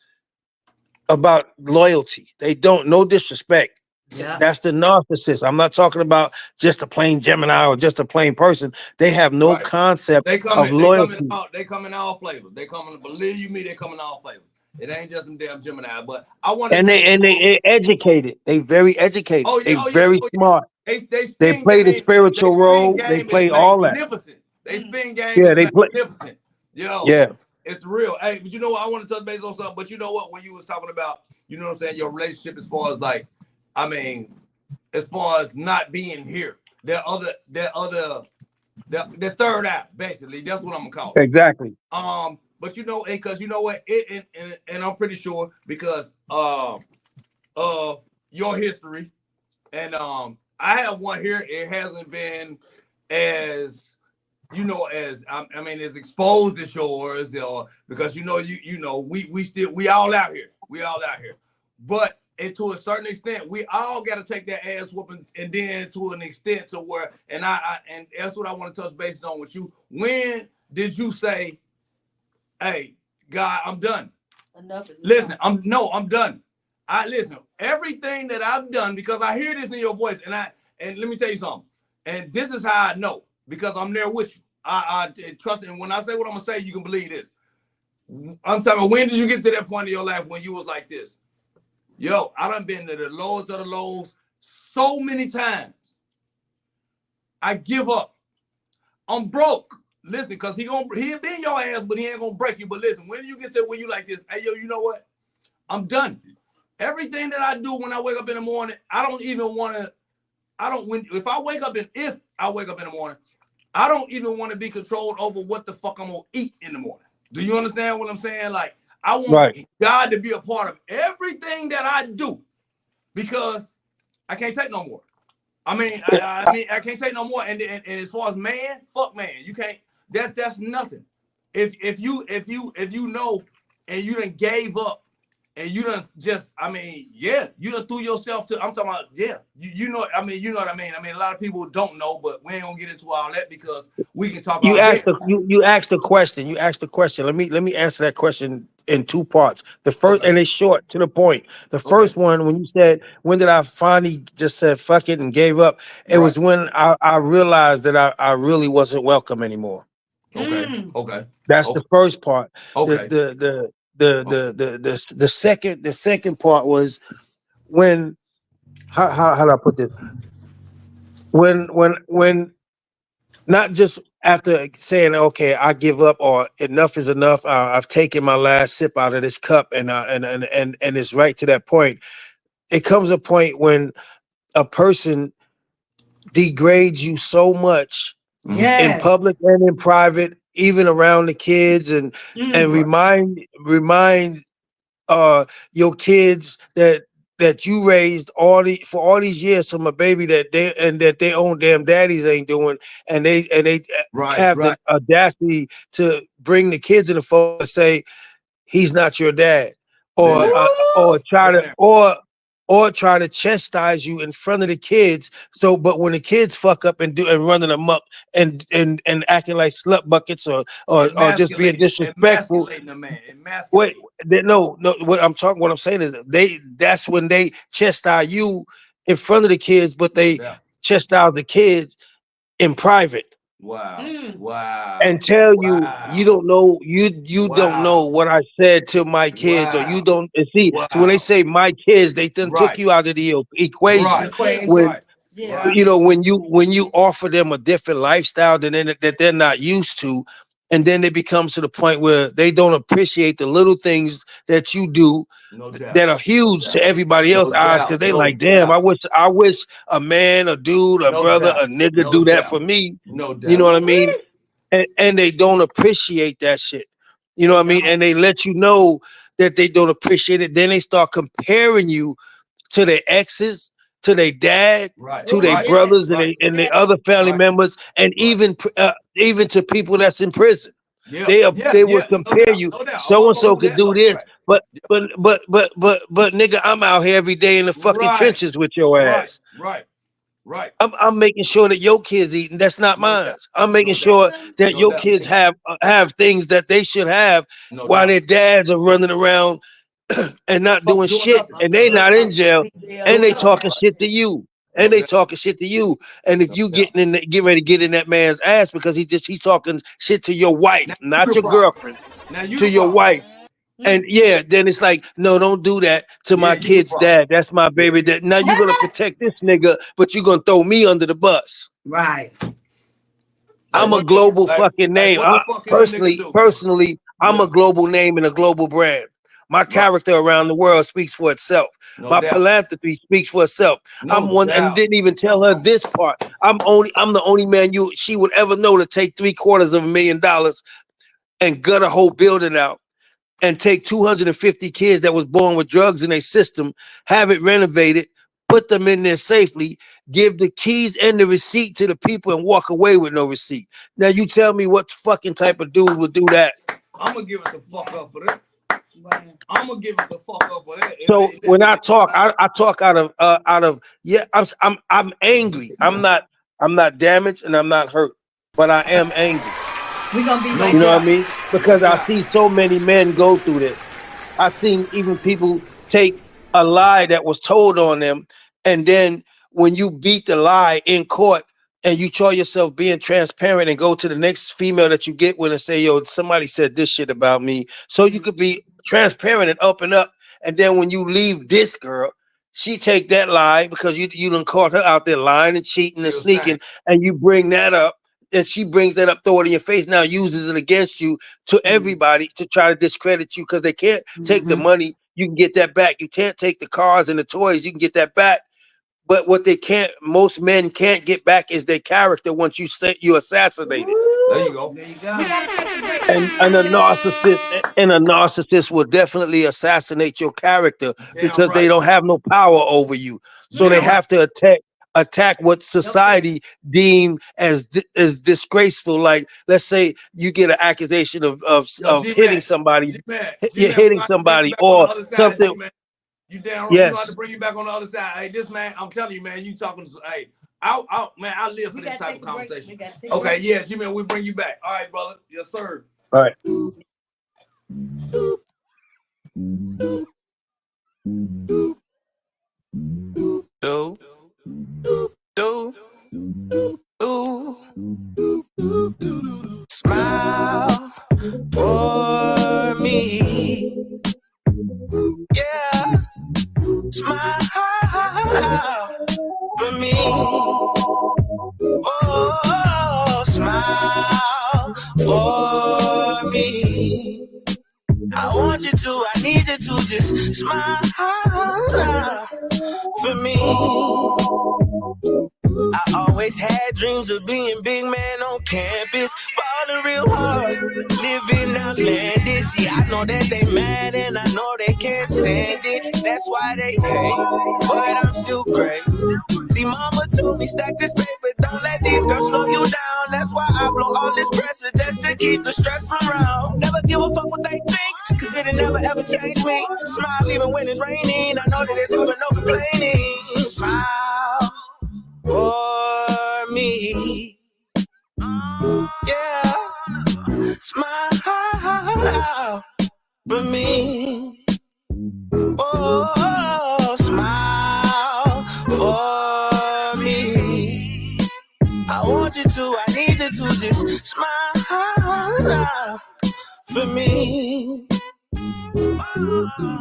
about loyalty. They don't. No disrespect. That's the narcissist. I'm not talking about just a plain Gemini or just a plain person. They have no concept of loyalty. They come in all flavors. They come in, believe me, they come in all flavors. It ain't just them damn Gemini. But I want to. And they educated. They very educated. They very smart. They play the spiritual role. They play all that. They spin games. Yeah, they play magnificent. It's real. Hey, but you know what? I want to touch base on something. But you know what? When you was talking about, you know what I'm saying, your relationship as far as like, I mean, as far as not being here, the third eye, basically. That's what I'm gonna call it. Exactly. But you know, because you know what, and I'm pretty sure because of your history, and I have one here. It hasn't been as as I mean, as exposed as yours, or because we all out here. We all out here. But and to a certain extent, we all got to take that ass whooping, and then to an extent to where, and and that's what I want to touch base on with you. When did you say, "Hey, God, I'm done"? Enough is Listen, enough. I'm done. I listen, everything that I've done, because I hear this in your voice, and let me tell you something. And this is how I know, because I'm there with you. I trust, and when I say what I'm gonna say, you can believe this. I'm talking about, when did you get to that point in your life when you was like this? Yo, I done been to the lowest of the lows so many times. I give up. I'm broke. Listen, because he'll be in your ass, but he ain't gonna break you. But listen, when do you get there when you like this? Hey, yo, you know what? I'm done. Everything that I do when I wake up in the morning, I don't even want to. If I wake up in the morning, I don't even want to be controlled over what the fuck I'm gonna eat in the morning. Do you understand what I'm saying? Like, I want God to be a part of everything that I do, because I can't take no more. I mean, I can't take no more. And as far as man, fuck man, you can't. That's nothing. If you know, and you done gave up, and you done just, I mean, yeah, you done threw yourself to. I'm talking about, yeah, you know. I mean, you know what I mean. I mean, a lot of people don't know, but we ain't gonna get into all that because we can talk. You asked the question. You asked the question. Let me answer that question in two parts. The first, and it's short to the point. The first one, when you said, when did I finally just said fuck it and gave up? It was when I realized that I really wasn't welcome anymore. Okay. That's the first part. Okay. The second part was when, how do I put this? When not just after saying, okay, I give up, or enough is enough, I've taken my last sip out of this cup, and it's right to that point. It comes a point when a person degrades you so much in public and in private, even around the kids, and remind your kids that you raised for all these years from a baby that their own damn daddies ain't doing, and they have the audacity to bring the kids in the phone and say he's not your dad, or try to chastise you in front of the kids. So, but when the kids fuck up and running amok and acting like slut buckets, or just being disrespectful. Wait, no. What I'm saying is that's when they chastise you in front of the kids, but they chastise the kids in private. Wow. And tell you don't know, you don't know what I said to my kids, or you don't see. So when they say my kids, they then took you out of the equation. When you know, when you offer them a different lifestyle that they're not used to, and then it becomes to the point where they don't appreciate the little things that you do that are huge to everybody else's eyes, because they like, damn, I wish a man, a dude, a brother, a nigga do that for me. You know what I mean? And they don't appreciate that shit. You know what I mean? And they let you know that they don't appreciate it. Then they start comparing you to their exes, to their dad, to their brothers, and their other family members, and even to people that's in prison. They will compare you. So and so could do this, but nigga, I'm out here every day in the fucking trenches with your ass. Right. I'm making sure that your kids eating. That's not mine. I'm making sure that your kids have things that they should have, while their dads are running around and not doing shit, and they not in jail, and they talking shit to you. And they talking shit to you. And if you get ready to get in that man's ass because he's talking shit to your wife, not your girlfriend, to your wife. And then it's like, no, don't do that to my kid's dad. That's my baby dad. Now you're gonna protect this nigga, but you're gonna throw me under the bus. Right. I'm a global fucking name. Personally, I'm a global name and a global brand. My character around the world speaks for itself. My philanthropy speaks for itself. I'm one, and didn't even tell her this part. I'm the only man she would ever know to take $750,000 and gut a whole building out, and take 250 kids that was born with drugs in their system, have it renovated, put them in there safely, give the keys and the receipt to the people, and walk away with no receipt. Now you tell me what fucking type of dude would do that? I'm gonna give it the fuck up for that. I'm gonna give it the fuck up for that. So when I talk, I talk out of yeah. I'm angry. I'm not damaged and I'm not hurt, but I am angry. We're gonna be No right You know back. what I mean? Because I see so many men go through this. I've seen even people take a lie that was told on them, and then when you beat the lie in court and you show yourself being transparent and go to the next female that you get with and say, yo, somebody said this shit about me. So you could be transparent and up and up. And then when you leave this girl, she take that lie because you done caught her out there lying and cheating and sneaking, and you bring that up. And she brings that up, throw it in your face, now uses it against you to everybody to try to discredit you because they can't take the money. You can get that back. You can't take the cars and the toys. You can get that back. But what they can't, most men can't get back is their character once you assassinate it. There you go. We gotta take a break. And a narcissist will definitely assassinate your character because they don't have no power over you. So they have to attack what society deem as disgraceful. Like, let's say you get an accusation of hitting somebody, you're hitting somebody or something. You damn right. You have to bring you back on the other side. Hey, this man, I'm telling you, man, you talking to, hey, man, I live for this type of conversation. Okay, yeah, G-Man, we bring you back. All right, brother. Yes, sir. All right. Smile for me. Yeah. Smile for me. Oh, smile for me. I want you to, I need you to just smile for me. I always had dreams of being big man on campus, balling real hard, living outlandish. See, I know that they mad and I know they can't stand it. That's why they hate, but I'm still great. See, mama told me stack this paper, don't let these girls slow you down. That's why I blow all this pressure just to keep the stress from around. Never give a fuck what they think, cause it'll never ever change me. Smile even when it's raining, I know that it's over, no complaining. Smile for me. Yeah. Smile for me. Oh, smile for me. I want you to, I need you to just smile for me.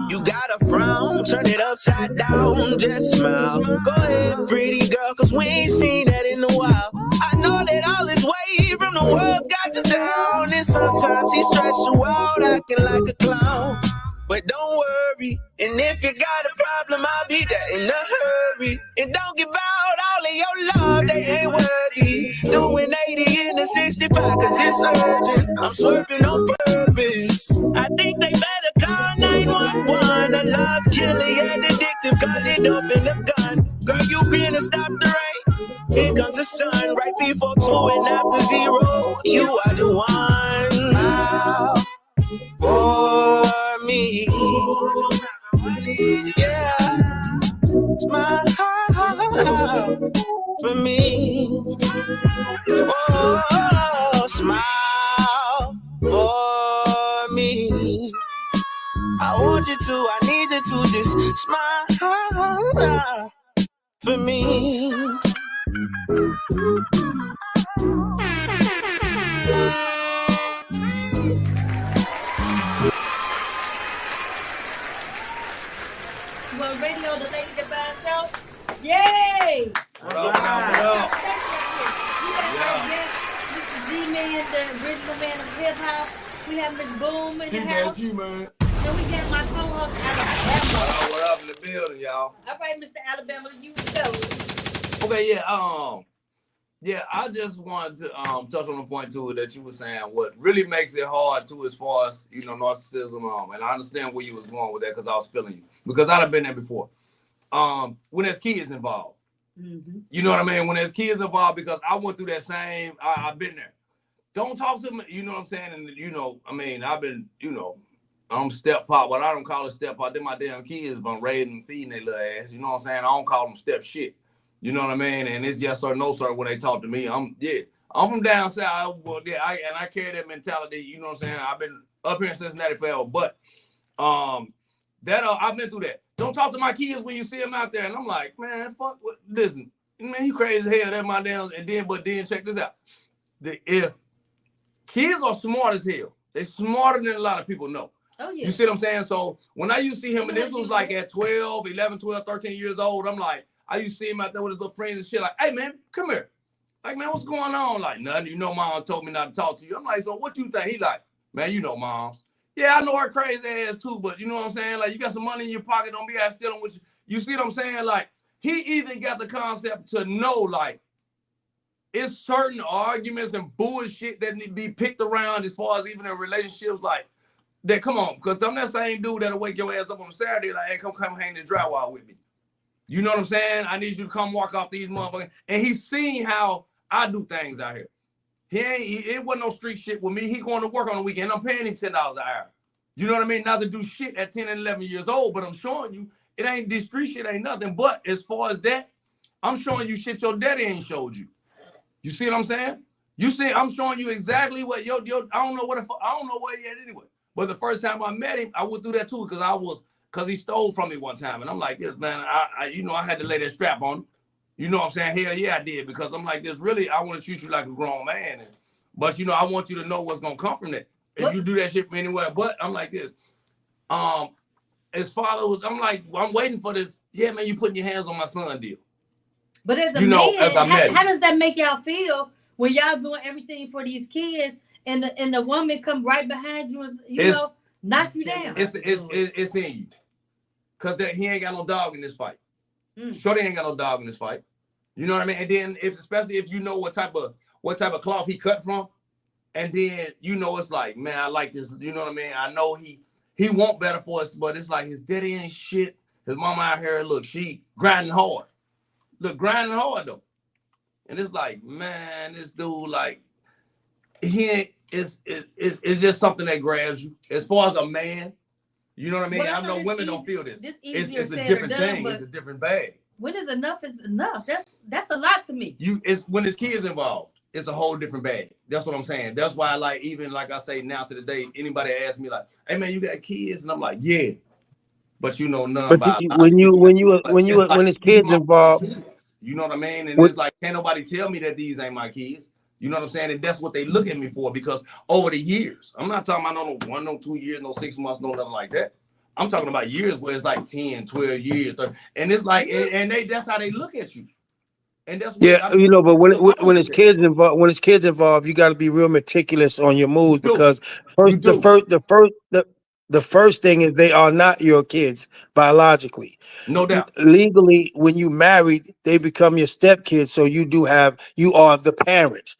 You got a frown, turn it upside down, just smile. Go ahead, pretty girl, cause we ain't seen that in a while. I know that all this weight from the world's got you down, and sometimes he stress you out, acting like a clown. But don't worry, and if you got a problem, I'll be there in a hurry. And don't give out all of your love, they ain't worthy. Doing 80 in the 65, cause it's urgent. I'm swerving on purpose. I think they better call 911. A love's killing and addictive, got it up in the gun. Girl, you gonna stop the rain. Here comes the sun, right before 2 and after 0. You are the one. Smile for me. Yeah. Smile for me. Oh, smile for me. I want you to, I need you to just smile for me. Well, radio, the Lady Devine Show. Yay! What up, what up? We got our guest, Mr. GMan, the original man of hip hop. We have Miss Boom in the house. GMan. Then we got my co-host Alabama. What up in the building, y'all? All right, Mr. Alabama, you go. Okay, yeah, I just wanted to touch on the point too that you were saying. What really makes it hard too, as far as narcissism. And I understand where you was going with that because I was feeling you because I've been there before. When there's kids involved, you know what I mean. When there's kids involved, because I went through that same. I've been there. Don't talk to me. You know what I'm saying. And I've been I'm step pop, but I don't call it step pop. They're my damn kids, but I'm raising and feeding their little ass. You know what I'm saying? I don't call them step shit. You know what I mean? And it's yes or no, sir, when they talk to me. I'm from down south. I carry that mentality. You know what I'm saying? I've been up here in Cincinnati forever, but I've been through that. Don't talk to my kids when you see them out there. And I'm like, man, fuck. Listen, man, you crazy as hell. That's my damn. But then check this out. If kids are smart as hell, they're smarter than a lot of people know. Oh, yeah. You see what I'm saying? So when I used to see him, and this was like at 12, 11, 12, 13 years old, I'm like, I used to see him out there with his little friends and shit. Like, hey, man, come here. Like, man, what's going on? Like, nothing. You know, mom told me not to talk to you. I'm like, so what you think? He like, man, you know moms. Yeah, I know her crazy ass too, but you know what I'm saying? Like, you got some money in your pocket, don't be out stealing with you. You see what I'm saying? Like, he even got the concept to know, like, it's certain arguments and bullshit that need to be picked around as far as even in relationships, like, that come on, because I'm that same dude that'll wake your ass up on Saturday, like, hey, come hang this drywall with me. You know what I'm saying? I need you to come walk off these motherfuckers. And he's seen how I do things out here. It wasn't no street shit with me. He going to work on the weekend. I'm paying him $10 an hour. You know what I mean? Not to do shit at 10 and 11 years old, but I'm showing you it ain't this street shit ain't nothing. But as far as that, I'm showing you shit your daddy ain't showed you. You see what I'm saying? You see, I'm showing you exactly what I don't know where he at anyway. But the first time I met him, I went through that too because he stole from me one time. And I'm like, this, man, I had to lay that strap on him. You know what I'm saying? Hell yeah, I did. Because I'm like, this really, I want to treat you like a grown man. But, I want you to know what's going to come from that. If you do that shit from anywhere. But I'm like this. As followers, I'm like, I'm waiting for this. Yeah, man, you putting your hands on my son deal. But as a man, how does that make y'all feel when y'all doing everything for these kids and the woman come right behind you and, knock you down? It's in you. Because he ain't got no dog in this fight. Shorty ain't got no dog in this fight. You know what I mean? And then especially if you know what type of cloth he cut from, and then it's like, man, I like this. You know what I mean? I know he want better for us, but it's like his daddy ain't shit. His mama out here, look, she grinding hard. Look, grinding hard though. And it's like, man, this dude, like, it's just something that grabs you. As far as a man, you know what I mean? I know women don't feel this. It's a different thing. It's a different bag. When is enough is enough. That's a lot to me. It's when there's kids involved, it's a whole different bag. That's what I'm saying. That's why, like, even like I say now to the day, anybody asks me like, "Hey man, you got kids?" And I'm like, "Yeah," but none about when it's kids involved, you know what I mean? And it's like, can't nobody tell me that these ain't my kids. You know what I'm saying? And that's what they look at me for, because over the years, I'm not talking about no 1, no 2 years, no 6 months, no nothing like that. I'm talking about years where it's like 10, 12 years. And it's like, and that's how they look at you. And that's what but when it's kids involved, you got to be real meticulous on your moves, because the first thing is they are not your kids biologically. No doubt. Legally, when you married, they become your stepkids. So you are the parent.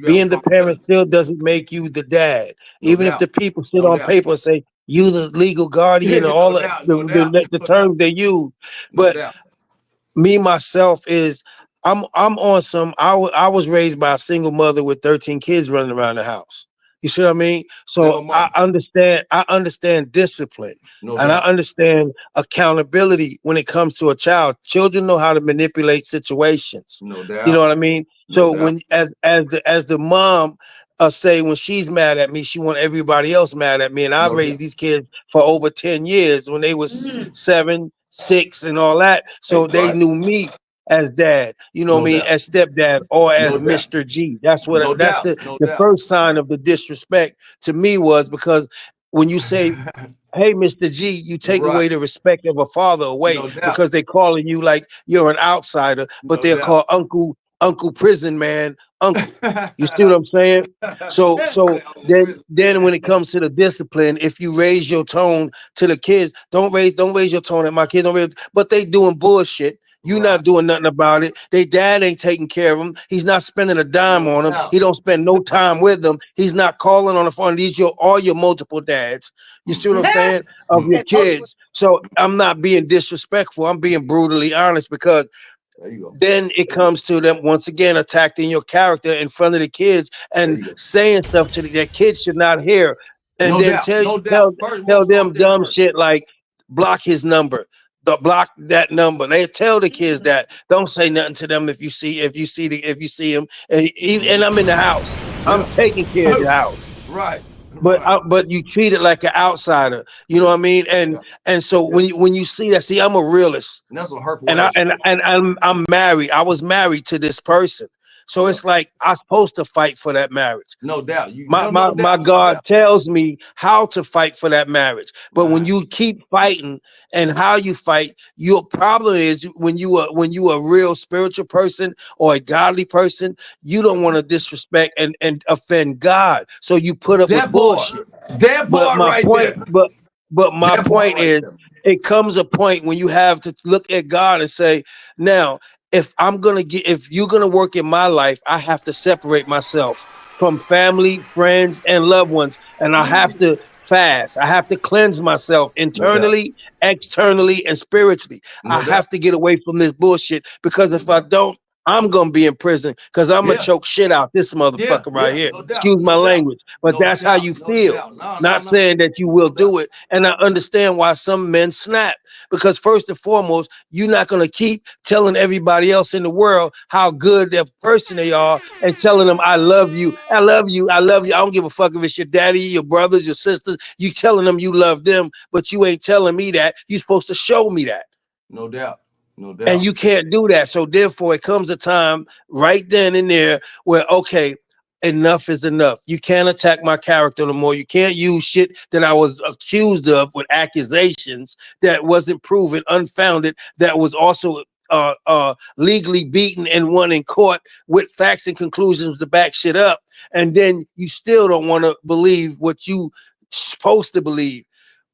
Being the parent still doesn't make you the dad. Even if the people sit on paper and say you the legal guardian and all the terms they use. But me, myself, I'm on some. I was raised by a single mother with 13 kids running around the house. You see what I mean? So I understand discipline, I understand accountability when it comes to a child. Children know how to manipulate situations. No doubt. You know what I mean? So when as the mom say when she's mad at me, she want everybody else mad at me. And I've raised these kids for over 10 years when they was 7, 6, and all that. So they knew me as dad, as stepdad, or as Mr. G. That's what the first sign of the disrespect to me was, because when you say, hey, Mr. G, you take away the respect of a father away, because they calling you like you're an outsider, but they're called Uncle Prison Man, Uncle. You see what I'm saying? So then when it comes to the discipline, if you raise your tone to the kids, don't raise your tone at my kids, but they doing bullshit. You're not doing nothing about it. Their dad ain't taking care of them. He's not spending a dime on them. He don't spend no time with them. He's not calling on the phone. These all your multiple dads. You see what I'm saying? Of your kids. So I'm not being disrespectful. I'm being brutally honest, because then it comes to them once again attacking your character in front of the kids and saying stuff to their kids should not hear. and No then doubt. tell No doubt. tell First, tell we'll them start there dumb first. shit like block his number, block that number. They tell the kids that don't say nothing to them if you see him. And I'm in the house. I'm Yeah. taking care of the house. Right. But Right. but you treat it like an outsider. You know what I mean? Yeah. And so when you see that, see, I'm a realist. And that's some hurtful And ass shit. I'm married. I was married to this person. So Yeah. it's like I'm supposed to fight for that marriage. No doubt. You My no doubt. No God doubt. tells me how to fight for that marriage. But when Right. you keep fighting and how you fight, your problem is when you a real spiritual person or a godly person, you don't want to disrespect and offend God. So you put up with That part. bullshit. That But part my right point, there. but my That part point right is, there. it comes a point when you have to look at God and say, now, if you're gonna work in my life, I have to separate myself from family, friends, and loved ones, and I have to fast. I have to cleanse myself No doubt. internally, externally, and spiritually. I No doubt. have to get away from this bullshit because No if I doubt. don't, I'm gonna be in prison because I'm gonna Yeah. choke shit out this Yeah. motherfucker right Yeah. here. No doubt. Excuse my No doubt. language, but No that's how you doubt. No feel. doubt. No. Not saying that you will No doubt. do it. And I understand why some men snap. Because first and foremost, you're not going to keep telling everybody else in the world how good their person they are and telling them, I love you. I love you. I love you. I don't give a fuck if it's your daddy, your brothers, your sisters. You telling them you love them, but you ain't telling me that. You're supposed to show me that. No doubt. No And doubt. you can't do that. So therefore, it comes a time right then and there where, okay, enough is enough. You can't attack my character no more. You can't use shit that I was accused of with accusations that wasn't proven, unfounded, that was also legally beaten and won in court with facts and conclusions to back shit up. And then you still don't want to believe what you supposed to believe.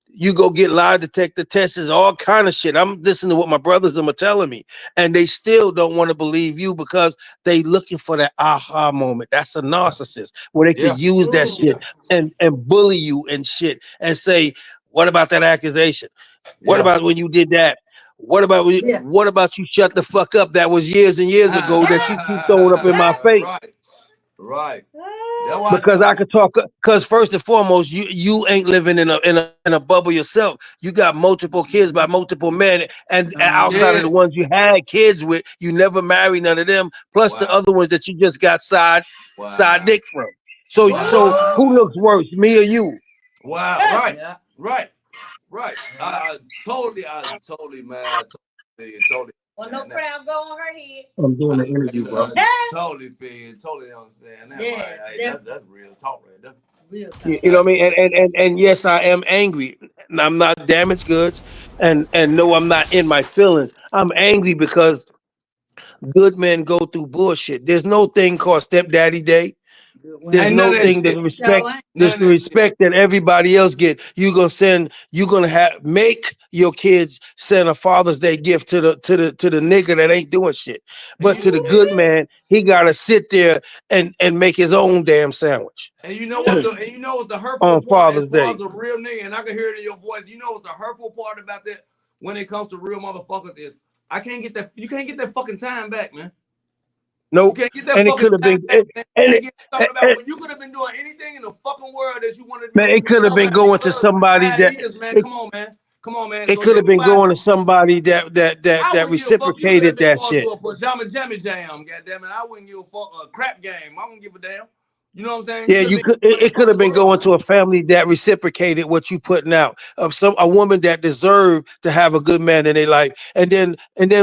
You go get lie detector tests, all kind of shit. I'm listening to what my brothers are telling me, and they still don't want to believe you because they looking for that aha moment. That's a narcissist where they Yeah. could use that shit and bully you and shit and say, "What about that accusation? What Yeah. about when you did that? What about what about you shut the fuck up? That was years and years ago that you keep throwing up in my face." Right. Right. That's why Because I could talk. Because first and foremost, you ain't living in a bubble yourself. You got multiple kids by multiple men, and outside of the ones you had kids with, you never married none of them. Plus the other ones that you just got side dick from. So who looks worse, me or you? Wow. Right. Yeah. Right. Right. I totally, man. Totally. Well, no crown go on her head. I'm doing an interview, bro. Totally feel, totally understand that. Yes, Right. Hey, that's real talk right there. Real talk. You know what I mean? And yes, I am angry. I'm not damaged goods, and no, I'm not in my feelings. I'm angry because good men go through bullshit. There's no thing called stepdaddy day. There's Ain't no none of that thing that shit. respect. So ain't. There's the respect that everybody else get. You're gonna make your kids send a Father's Day gift to the nigga that ain't doing shit. But to the good man, he gotta sit there and make his own damn sandwich. And you know what the hurtful On part as Father's far Day. as the real nigga, and I can hear it in your voice. You know what's the hurtful part about that when it comes to real motherfuckers is you can't get that fucking time back, man. Nope. You can't get that And it fucking could have time been back, and man. it, You could have been doing anything in the fucking world that you wanted to do. man, it could have been going to somebody that man. it, Come on, man. Come on, man. it So could have been everybody, going to somebody that I wouldn't give a fuck. You could have reciprocated been that going shit. to a pajama jammy jam, goddamn it. I wouldn't give a fuck a crap game. I wouldn't give a damn. You know what I'm saying? Yeah, it could have been going to a family that reciprocated what you putting out. Of a woman that deserved to have a good man in their life. And then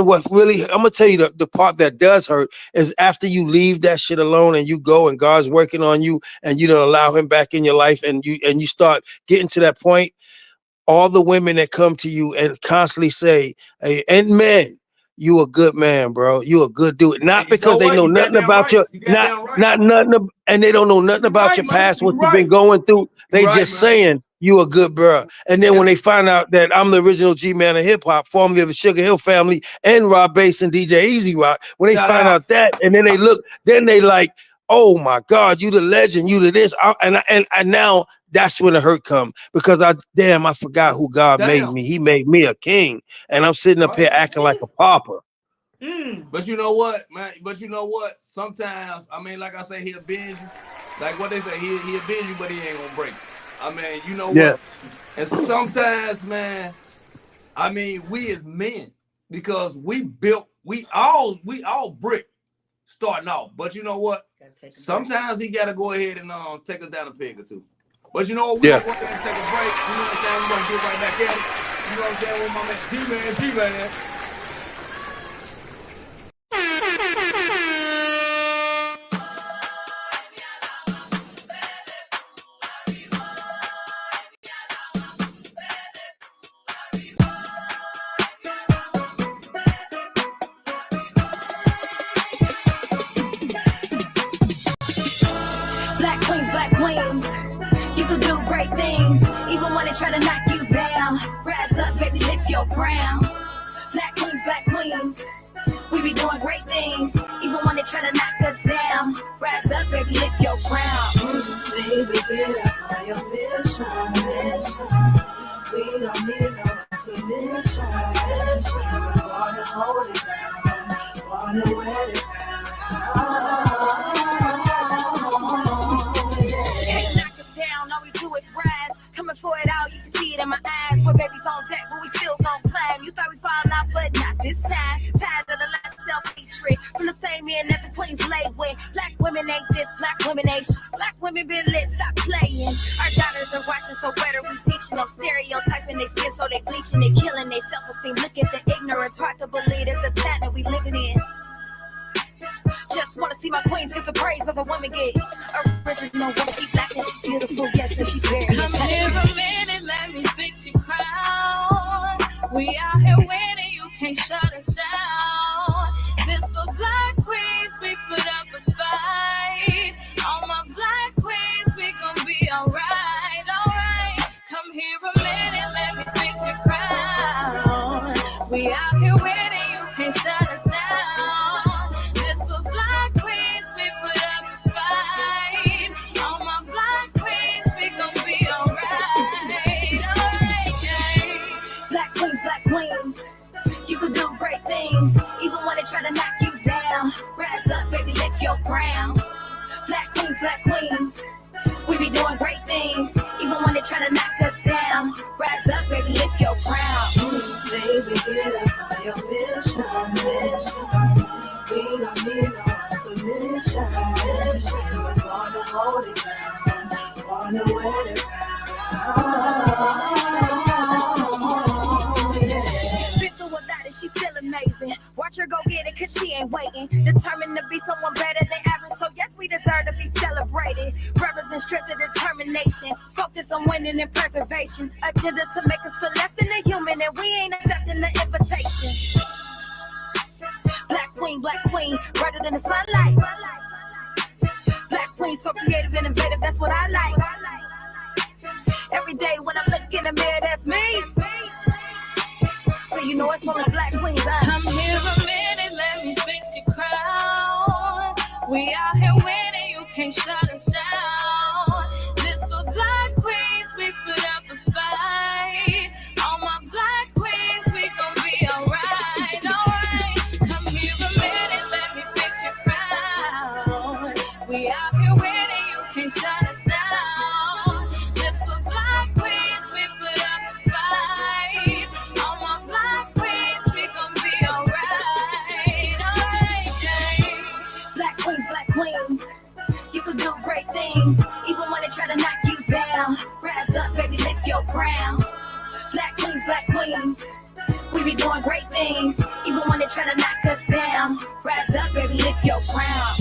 what really, I'm gonna tell you the part that does hurt is after you leave that shit alone and you go and God's working on you and you don't allow him back in your life and you start getting to that point, all the women that come to you and constantly say, hey, and men, you a good man, bro. You a good dude. Not because they know nothing about your and they don't know nothing about your past, what you've been going through. They just saying you a good bro. And then when they find out that I'm the original GMan of hip hop, formerly of the Sugar Hill family, and Rob Bass and DJ Easy Rock, when they find out that, and then they look, then they like, oh my God, you the legend, you the this, and now that's when the hurt come because I forgot who God made me. He made me a king, and I'm sitting up here acting like a pauper. But you know what, man? But you know what? Sometimes, I mean, like I say, he'll bend you. Like what they say, he'll bend you, but he ain't gonna break you. I mean, you know Yeah. what? And sometimes, man, I mean, we as men, because we all brick starting off. But you know what? Sometimes he gotta go ahead and take us down a peg or two. But you know what? We're gonna go ahead and take a break. You know what I'm saying? We're gonna get right back at it. You know what I'm saying? With my man G-Man. Black queens, you can do great things, even when they try to knock you down. Rise up, baby, lift your crown. Black queens, we be doing great things, even when they try to knock us down. Rise up, baby, lift your crown. Baby, get up on your mission. We don't need no explanation. Wanna hold it down, wanna wear it Can't knock us down, all we do is rise. Coming for it all, you can see it in my eyes. We're babies on deck, but we still gon' climb. You thought we fall out, but not this time. Tired of the last self-hatred from the same men that the queens lay with. Black women ain't this, black women ain't Black women been lit, stop playing. Our daughters are watching, so better we teaching them. Stereotyping their skin, so they bleaching, they killing their self-esteem. Look at the ignorance, hard to believe it's the time that we living in. Just wanna see my queens get the praise that the women get. Original woman, keep black and she's beautiful, yes, and she's very Come here a minute, let me fix your crown. We out here winning, you can't shut us down. This for black queens, we put up a fight. All my black queens, we gon' be alright, alright. Come here a minute, let me fix your crown. We out here winning, you can't shut us down. This for black queens, we put up a fight. All my black queens, we gon' be alright, alright. Black queens, you can do great things, even when they try to knock you down. Rise up, baby, lift your crown. Black queens, we be doing great things, even when they try to knock us down. Rise up, baby, lift your crown. Baby, get up on your mission. We don't need no explanation. Wanna hold it down, wanna wear it Been through a lot and she's still amazing. Watch her go get it cause she ain't waiting. Determined to be someone better than average, so yes, we deserve to be celebrated. Represent strength and determination. Focus on winning and preservation. Agenda to make us feel less than a human, and we ain't accepting the invitation. Black queen, brighter than the sunlight. Black queen, so creative and innovative, that's what I like. Every day when I look in the mirror, that's me. So you know it's only black queens. Come here a minute, let me fix your crown. We out here winning, you can't shut us down. This for black queens, we put up a fight. All my black queens, we gon' be alright, alright. Come here a minute, let me fix your crown. We out here winning, you can't shut us down. This for black queens, we put up a fight. All my black queens, we gon' be alright, alright. Black queens, you can do great things, even when they try to knock you down. Rise up, baby, lift your crown. Black queens, we be doing great things, even when they try to knock us down. Rise up, baby, lift your crown.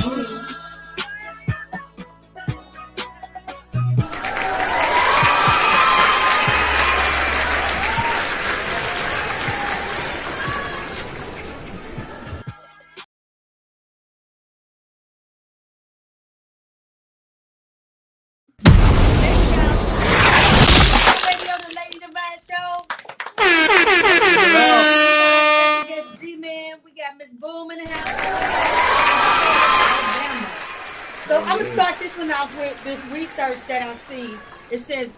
Radio, the Lady Devine Show. We got GMan, we got Miss Boom in the house. So I'm gonna start this one off with this research that I see. It says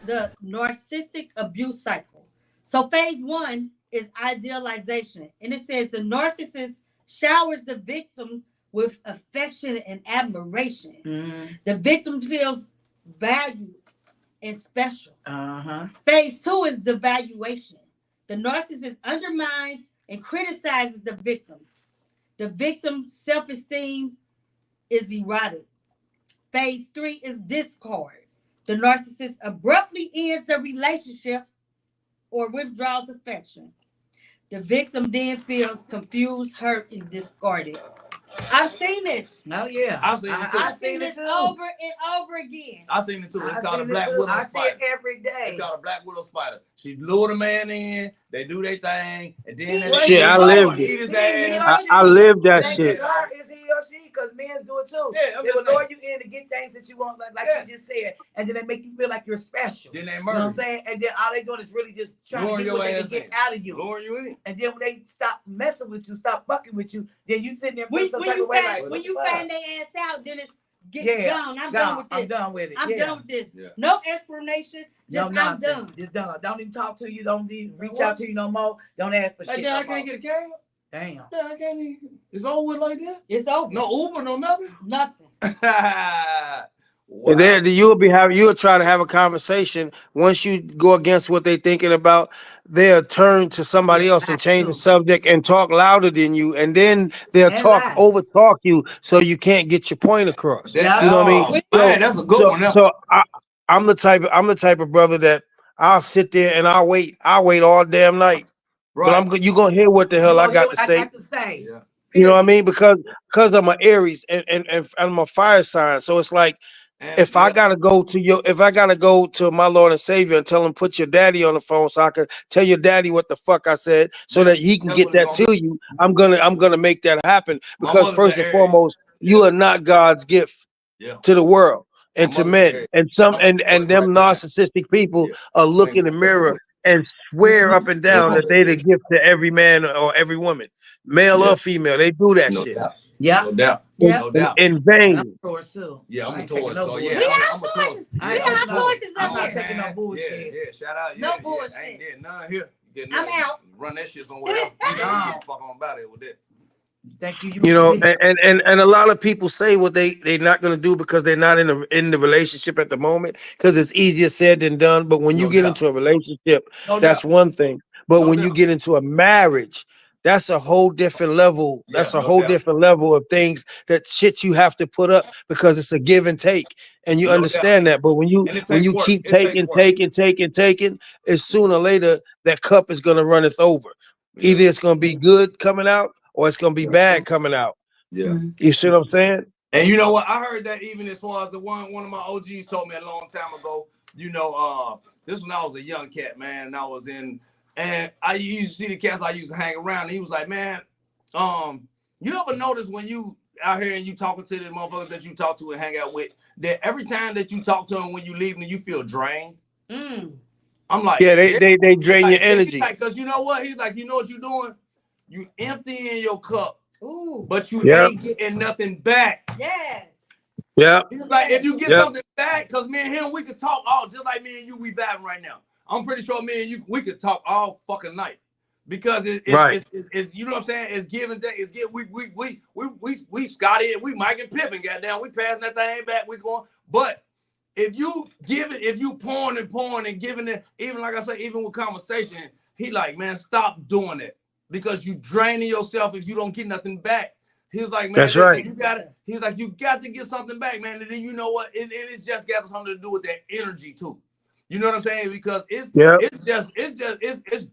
the narcissistic abuse cycle. So phase 1 is idealization, and it says the narcissist showers the victim with affection and admiration. The victim feels valued and special. Uh-huh. Phase 2 is devaluation. The narcissist undermines and criticizes the victim. The victim's self-esteem is eroded. Phase 3 is discord. The narcissist abruptly ends the relationship or withdraws affection. The victim then feels confused, hurt, and discarded. I've seen this. Oh yeah, I've seen it too. I've seen this over and over again. I've seen it too. It's I called a seen it black too. widow I spider. see it every day. It's called a black widow spider. She lure the man in, they do their thing, and then Shit, I lived eat it. his ass. I lived that It's shit. her, it's he or she, because men do it too. Yeah, I'm They will just lure saying. you in to get things that you want, like Yeah. she just said, and then they make you feel like you're special. Then they You know murder what I'm saying? And then all they doing is really just trying Luring to get what your they can ass get in. out of you. Luring you in. And then when they stop messing with you, stop fucking with you, then you sitting there When, feeling some when type you of way find, like, when you what the find fuck? their ass out, then it's Yeah, gone. I'm done with this. I'm done with it. I'm Yeah. done with this. Yeah. No explanation. Just No, I'm done. Just done. Don't even talk to you. Don't even reach out to you no more. Don't ask for Like, shit. damn, No I can't more. get a cab. Damn. Yeah, I can't even. It's over with like that. It's over. No Uber, no nothing. Nothing. Wow. And then you'll try to have a conversation. Once you go against what they thinking about, they'll turn to somebody Yeah, else and lie change the too. subject and talk louder than you, and then they'll And lie. over talk you so you can't get your point across. Yeah. You know what I mean? Oh, man, that's a good one. Now. I'm the type of brother that I'll sit there and I'll wait all damn night. Right. But you gonna hear what the hell I gonna hear got what to I say. got to say. Yeah. You know what I Period. mean? Because I'm an Aries and I'm a fire sign. So it's like, And if I gotta go to my Lord and Savior and tell him put your daddy on the phone so I could tell your daddy what the fuck I said so that he can That's get what it's that gonna to you, I'm gonna make that happen. My Because mother's first an and Aries. foremost, you are not God's gift Yeah. to the world and My to mother's men. Aries. And some I'm and them right behind. narcissistic people Yeah. are look in the mirror and swear up and down that they the gift to every man or every woman, male Yeah. or female. They do that No shit doubt. Yeah. No doubt. Yeah. No doubt. in And vain. I'm Taurus too. Yeah, I'm I a ain't taking Taurus. no So bullshit. yeah, We I'm are a Taurus. Taurus. I We ain't are taking no- Taurus I'm up not here. taking no bullshit. Yeah, shout out. No Yeah, yeah. bullshit. Ain't there none here. You get I'm nothing. out. Run that shit somewhere else. You don't fuck on about it with that. Thank you. You know, and a lot of people say what they're not gonna do because they're not in the relationship at the moment because it's easier said than done. But when you No get doubt. into a relationship, No that's doubt. one thing. But No when you doubt. get into a marriage, that's a whole different level. Yeah, That's a no whole doubt. different level of things that shit you have to put up because it's a give and take, and you No doubt. understand that. But when you And it takes work. keep It takes taking, work. taking, it's sooner or later that cup is gonna runneth over. Yeah. Either it's gonna be good coming out or it's gonna be bad coming out. Yeah. You see what I'm saying? And you know what? I heard that even as far as the one of my OGs told me a long time ago. You know, this when I was a young cat, man, and I was in, and I used to see the cats I used to hang around. And he was like, man, you ever notice when you out here and you talking to the motherfuckers that you talk to and hang out with, that every time that you talk to them when you leaving, you feel drained? I'm like, yeah, they drain your energy. Because you know what? He's like, you know what you're doing? You emptying your cup. Ooh. But you Yep. ain't getting nothing back. Yes. Yeah. He's like, if you get Yep. something back, because me and him, we could talk all just like me and you, we vibing right now. I'm pretty sure me and you, we could talk all fucking night. Because Right. it's you know what I'm saying? It's give and take. It's give. We Scotty, we Mike and Pippin, goddamn. We passing that thing back. We going. But if you give it, if you pouring and giving it, even like I say, even with conversation, he like, man, stop doing it because you draining yourself if you don't get nothing back. He's like, man, That's right. You got it. He's like, you got to get something back, man. And then you know what? It's just got something to do with that energy too. You know what I'm saying? Because it's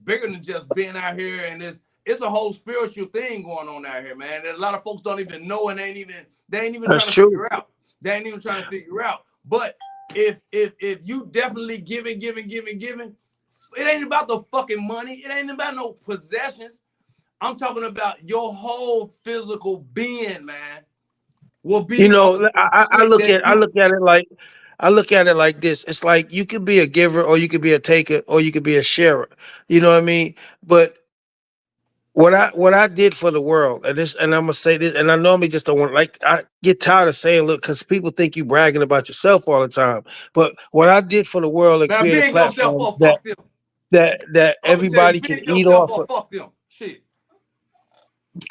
bigger than just being out here, and it's a whole spiritual thing going on out here, man. And a lot of folks don't even know, and they ain't even That's trying to true. figure out. They ain't even trying to figure out. But if you definitely giving, it ain't about the fucking money. It ain't about no possessions. I'm talking about your whole physical being, man. Will be. You know, I look at it like this. It's like you could be a giver or you could be a taker or you could be a sharer. You know what I mean? But what I did for the world, and I'm gonna say this, and I normally just don't want, like, I get tired of saying, look, because people think you bragging about yourself all the time. But what I did for the world and Now, create a big yourself platform up, fuck them. that I'm gonna tell everybody you, can big eat yourself off up, of, fuck them. Shit.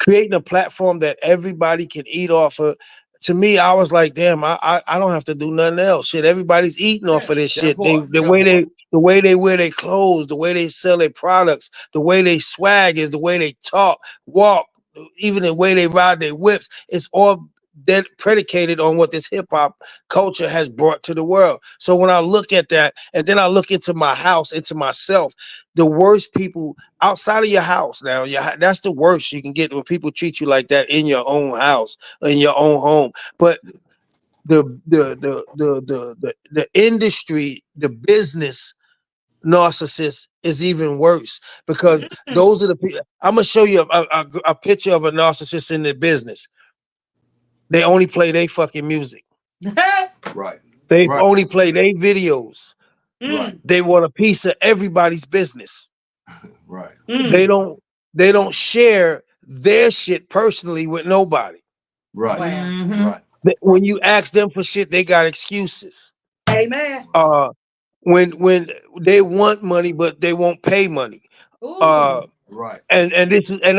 creating a platform that everybody can eat off of, to me, I was like, damn, I don't have to do nothing else. Shit, everybody's eating off of this shit. The way they wear their clothes, the way they sell their products, the way they swag is, the way they talk, walk, even the way they ride their whips. It's all predicated on what this hip hop culture has brought to the world. So when I look at that, and then I look into my house, into myself, the worst people outside of your house now, that's the worst you can get when people treat you like that in your own house, in your own home. But the industry, the business narcissist is even worse, because those are the people. I'm gonna show you a picture of a narcissist in the business. They only play their fucking music. Right. They only play their videos. Right. They want a piece of everybody's business. Right. They don't share their shit personally with nobody. Right. Right. When you ask them for shit, they got excuses. Amen. When they want money, but they won't pay money. Right. And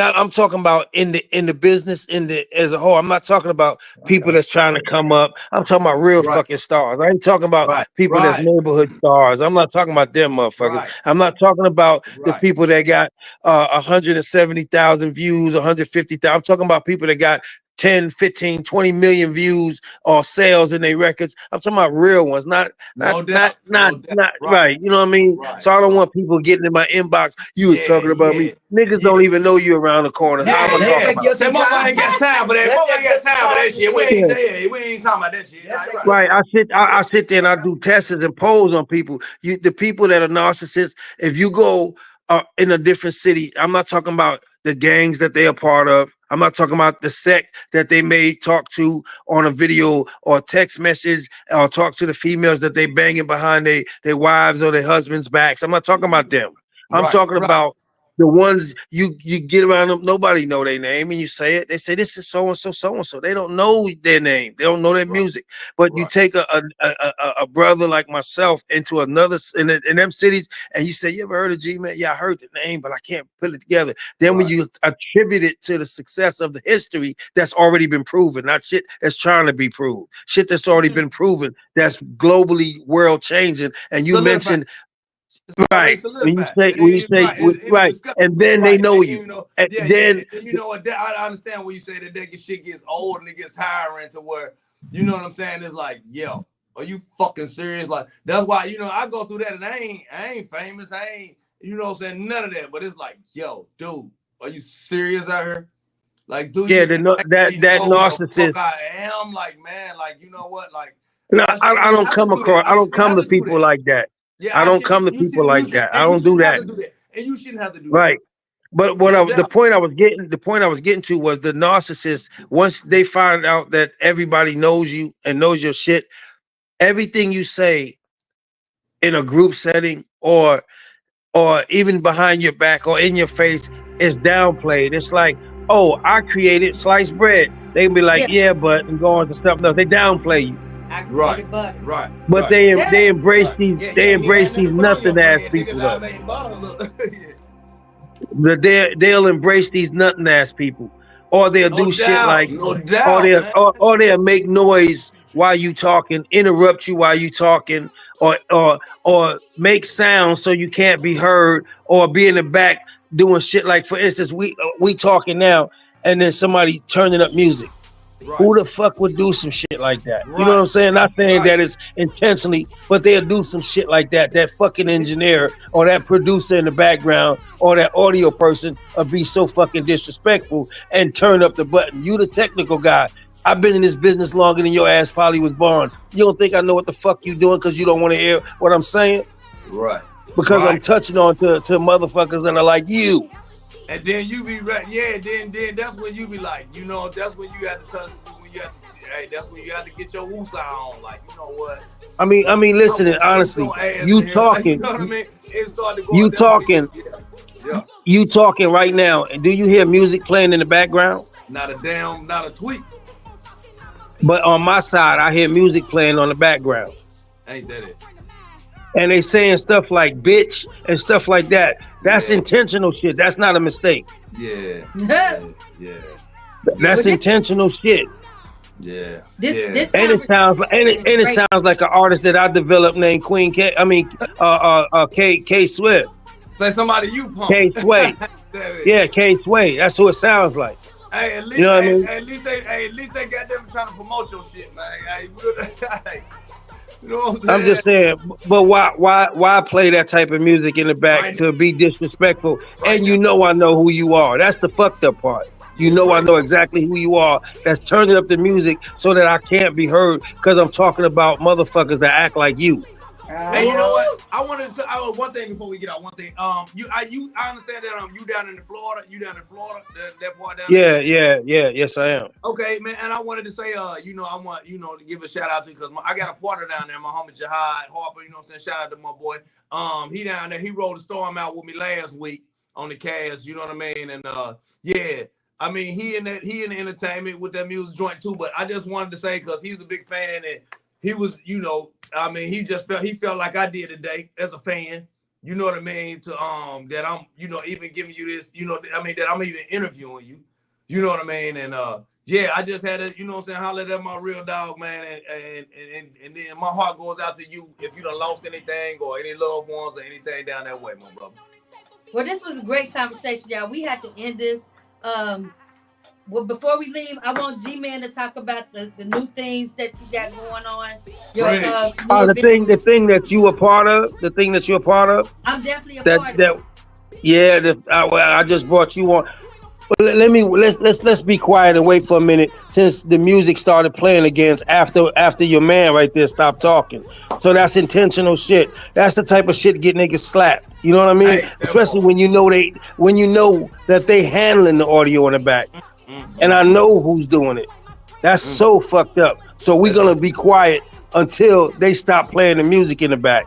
I'm talking about in the business as a whole. I'm not talking about people that's trying to come up. I'm talking about real fucking stars. I ain't talking about people that's neighborhood stars. I'm not talking about them motherfuckers. I'm not talking about the people that got 170,000 views, 150,000. I'm talking about people that got 10, 15, 20 million views or sales in their records. I'm talking about real ones, not right. You know what I mean? So I don't want people getting in my inbox. You was talking about me. Niggas don't even know you around the corner. How am I talking about? That motherfucker ain't got time for that. Motherfucker ain't got time for that shit. We ain't talking about that shit. Right. I sit there and I do tests and polls on people. The people that are narcissists, if you go in a different city, I'm not talking about the gangs that they are part of. I'm not talking about the sect that they may talk to on a video or text message, or talk to the females that they banging behind their wives or their husbands' backs. I'm not talking about them. I'm talking about the ones you get around them, nobody know their name, and you say it. They say this is so and so, so and so. They don't know their name. They don't know their music. But you take a brother like myself into another in them cities, and you say, "You ever heard of GMan?" Yeah, I heard the name, but I can't put it together. Then when you attribute it to the success of the history that's already been proven, not shit that's trying to be proved, shit that's already been proven, that's globally world changing, and you mentioned. Right. When you say, and then they know you. And then you know what? I understand when you say that shit gets old and it gets tiring to where, you know what I'm saying? It's like, yo, are you fucking serious? Like, that's why, I go through that and I ain't famous. I ain't, you know what I'm saying? None of that. But it's like, yo, dude, are you serious out here? Like, dude, that narcissist. I am like, man, like, you know what? Like, no, I don't come across. I don't come to people like that. Yeah, I don't come to people like that. I don't do that. And you shouldn't have to do that. But the point I was getting to was the narcissist, once they find out that everybody knows you and knows your shit, everything you say in a group setting or even behind your back or in your face is downplayed. It's like, oh, I created sliced bread. They can be like, yeah, but, and go on to stuff. No, they downplay you. Right. But they embrace these nothing ass people though. They'll embrace these nothing ass people, or they'll do shit like, or they'll make noise while you talking, interrupt you while you talking, or make sounds so you can't be heard, or be in the back doing shit like, for instance, we talking now, and then somebody turning up music. Who the fuck would do some shit like that? You know what I'm saying? Not saying that it's intentionally, but they'll do some shit like that. That fucking engineer or that producer in the background or that audio person will be so fucking disrespectful and turn up the button. You the technical guy. I've been in this business longer than your ass probably was born. You don't think I know what the fuck you doing because you don't want to hear what I'm saying? Right. Because I'm touching on to motherfuckers that are like you. And then you be right, then that's when you be like, that's when you have to touch, that's when you have to get your woosah on, like, you know what? I mean, listen, honestly, you talking, like, you know what I mean? It started to go you talking right now, and do you hear music playing in the background? Not a tweet. But on my side, I hear music playing on the background. Ain't that it? And they saying stuff like bitch and stuff like that. That's intentional shit. That's not a mistake. Yeah. That's intentional shit. Yeah. This And it sounds like conversation is and it great. sounds like an artist that I developed named Queen K. I mean, K Swift, Say somebody you punk. K Sway. Yeah, K Sway. That's who it sounds like. Hey, at You least, know what I mean? at least they got them trying to promote your shit, man. Hey, you know what I'm saying? I'm just saying, but why play that type of music in the back Right. to be disrespectful? Right And now. you know I know who you are. That's the fucked up part. You know I know exactly who you are. That's turning up the music so that I can't be heard because I'm talking about motherfuckers that act like you. Hey, you know what? I wanted to one thing before we get out. One thing. I understand that you down in Florida. You down in Florida. That part down there. Yes, I am. Okay, man. And I wanted to say, I want to give a shout out to because I got a partner down there, my homie Jihad Harper. You know what I'm saying? Shout out to my boy. He down there. He rolled a storm out with me last week on the cast. You know what I mean? And yeah. I mean, he in the entertainment with that music joint too. But I just wanted to say because he's a big fan and he was, I mean, he felt like I did today as a fan. You know what I mean? To that I'm, even giving you this, I mean that I'm even interviewing you. You know what I mean? And yeah, I just had to, what I'm saying, holler at my real dog, man, and then my heart goes out to you if you done lost anything or any loved ones or anything down that way, my brother. Well, this was a great conversation, y'all. We had to end this. Well, before we leave, I want GMan to talk about the new things that you got going on. The thing that you a part of, I'm definitely a part of it. Yeah, I just brought you on. But let's be quiet and wait for a minute since the music started playing again after your man right there stopped talking. So that's intentional shit. That's the type of shit get niggas slapped. You know what I mean? Hey, especially when you know that they handling the audio in the back. And I know who's doing it. That's so fucked up. So we're gonna be quiet until they stop playing the music in the back.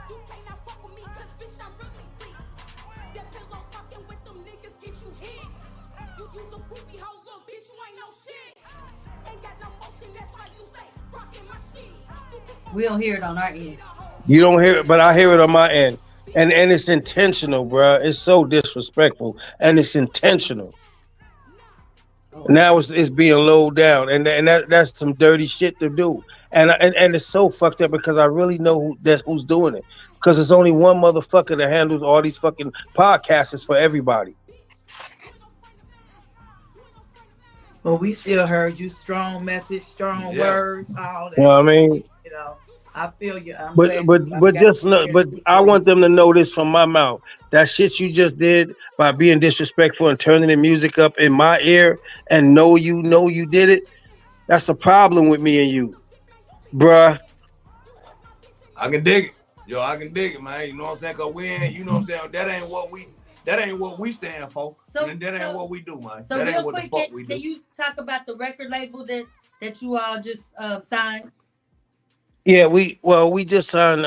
We don't hear it on our end. You don't hear it, but I hear it on my end. And it's intentional, bro. It's so disrespectful. And it's intentional. Now it's being low down, and that's some dirty shit to do, and it's so fucked up because I really know who's doing it, because there's only one motherfucker that handles all these fucking podcasts for everybody. But we still heard you. Strong message, strong words, all that. You know what I mean? I feel you. But I want them to know this from my mouth. That shit you just did by being disrespectful and turning the music up in my ear and know you did it. That's a problem with me and you, bruh. I can dig it. Yo, I can dig it, man. You know what I'm saying? Cause we ain't, you know what I'm saying? That ain't what we stand for. And that ain't what we do, man. So that ain't real what quick, the fuck we do. Can you talk about the record label that you all just signed? Yeah, we just signed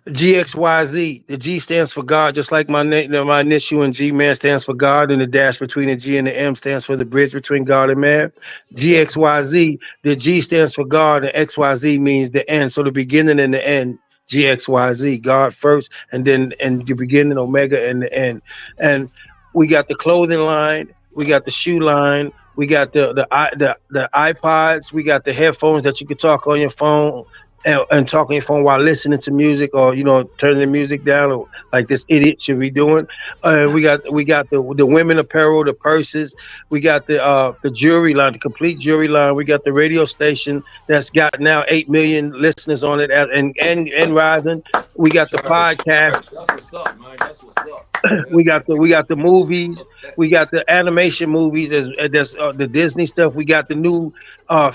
GXYZ. The G stands for God, just like my name, my initial, and GMan stands for God, and the dash between the G and the M stands for the bridge between God and man. GXYZ, the G stands for God, and XYZ means the end. So the beginning and the end, GXYZ, God first, and then the beginning, Omega, and the end. And we got the clothing line, we got the shoe line, we got the iPods, we got the headphones that you can talk on your phone. And talk on your phone while listening to music, or turning the music down, or like this idiot should be doing. We got the women apparel, the purses. We got the jewelry line, the complete jewelry line. We got the radio station that's got now 8 million listeners on it, and rising. We got the podcast. That's what's up, man. That's what's up. We got the movies. We got the animation movies. There's the Disney stuff. We got the new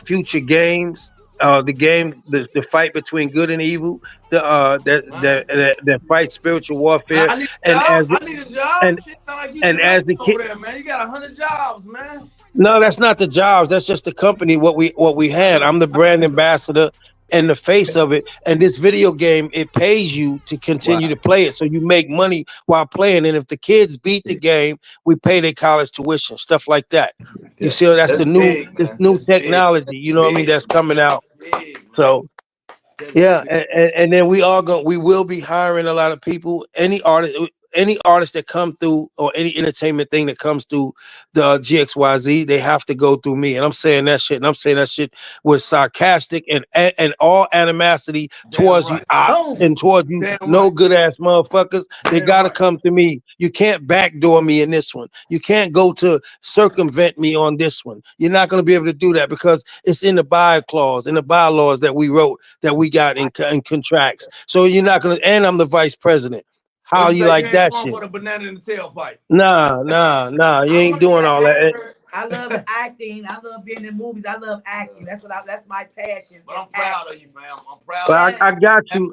future games. The game, the fight between good and evil, the fight spiritual warfare. I need a job. And as the kid, man, you got 100 jobs, man. No, that's not the jobs. That's just the company. What we had. I'm the brand ambassador and the face of it. And this video game, it pays you to continue to play it, so you make money while playing. And if the kids beat the game, we pay their college tuition, stuff like that. You see, that's the new technology. You know what I mean? That's coming out. So yeah, and then we will be hiring a lot of people. Any artist, any artist that come through or any entertainment thing that comes through the GXYZ, they have to go through me. And I'm saying that shit, and I'm saying that shit with sarcastic and all animosity towards you ops and towards you no good ass motherfuckers. They gotta come to me. You can't backdoor me in this one. You can't go to circumvent me on this one. You're not gonna be able to do that because it's in the buy clause, in the bylaws that we wrote, that we got in contracts. So you're not gonna, and I'm the vice president. How you like that shit? For the banana in the tailpipe. Nah. You ain't doing all that. I love acting. I love being in movies. I love acting. That's my passion. But I'm proud of you, fam. I'm proud. Well,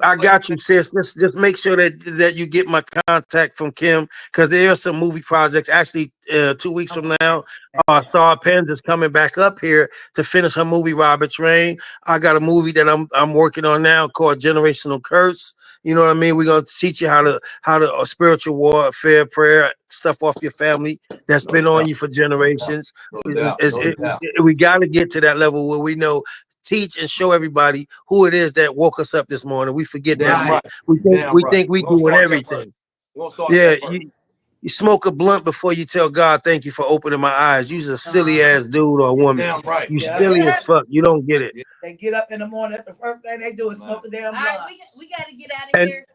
I got you, sis. Just make sure that you get my contact from Kim, because there are some movie projects. Actually, 2 weeks from now, Star Pens is coming back up here to finish her movie Robert's Reign. I got a movie that I'm working on now called Generational Curse. You know what I mean? We're gonna teach you how to spiritual warfare, prayer, stuff off your family that's been on you for generations. We got to get to that level where we know, teach and show everybody who it is that woke us up this morning. We forget that shit. We think we doing everything. Yeah, you smoke a blunt before you tell God thank you for opening my eyes. You're a silly ass dude or woman. You silly as fuck. You don't get it. They get up in the morning. The first thing they do is smoke the damn blunt. All right, we got to get out of here.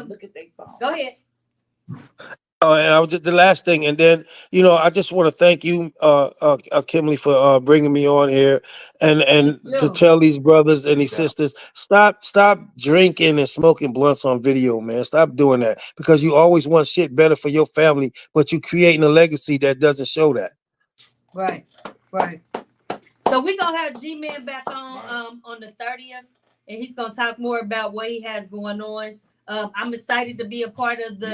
Look at their phone. Go ahead. And I was just the last thing, and then I just want to thank you, Kimberly, for bringing me on here, and to tell these brothers and these sisters, stop drinking and smoking blunts on video, man. Stop doing that, because you always want shit better for your family, but you creating a legacy that doesn't show that. Right. So we're gonna have GMan back on the 30th, and he's gonna talk more about what he has going on. I'm excited to be a part of the.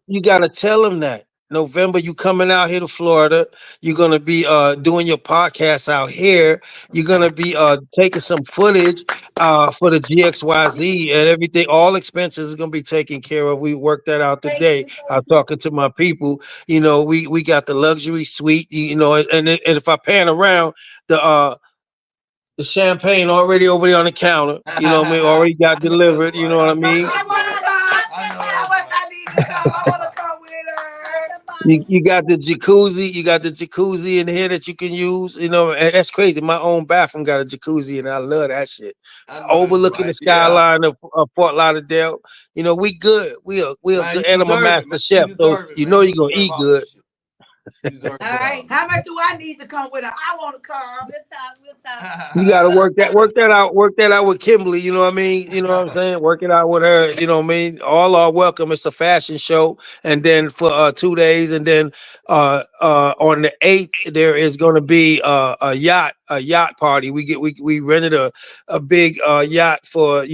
You gotta tell him that November you coming out here to Florida. You're gonna be doing your podcast out here. You're gonna be taking some footage for the GXYZ and everything. All expenses is gonna be taken care of. We worked that out today. I'm talking to my people. We got the luxury suite. And if I pan around the champagne already over there on the counter, you know what I mean? Already got delivered, you know what I mean? I want to come with her. You got the jacuzzi in here that you can use, and that's crazy. My own bathroom got a jacuzzi, and I love that shit. Overlooking the skyline of Fort Lauderdale. We good. We are good. And I'm a master chef, so you're gonna eat good. All right. How much do I need to come with her? I want to come. We'll talk. You gotta work that out with Kimberly, you know what I mean? You know what I'm saying? Work it out with her, you know what I mean? All are welcome. It's a fashion show, and then for 2 days, and then on the 8th there is gonna be a yacht party. We rented a big yacht for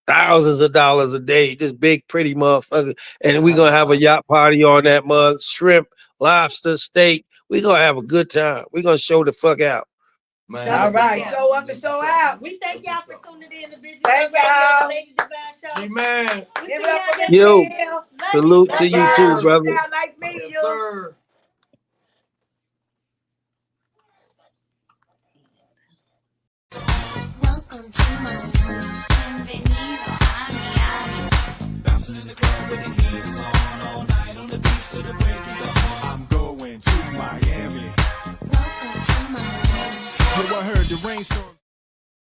thousands of dollars a day, this big pretty motherfucker, and we're gonna have a yacht party on that mug, shrimp, lobster, steak. We're gonna have a good time. We're gonna show the fuck out. Man, all right, show up and show out. We thank y'all for tuning in to Busy Thank y'all. Lady Devine Show. GMan. Give it up for Yo, salute to you too, brother. Nice meeting you. Sir. Welcome to my home. Bienvenido a Miami. Bouncing in the club with the heels on all night on the beach to the break of dawn. I'm going to Miami. Welcome to my home. Yo, I heard the rainstorm.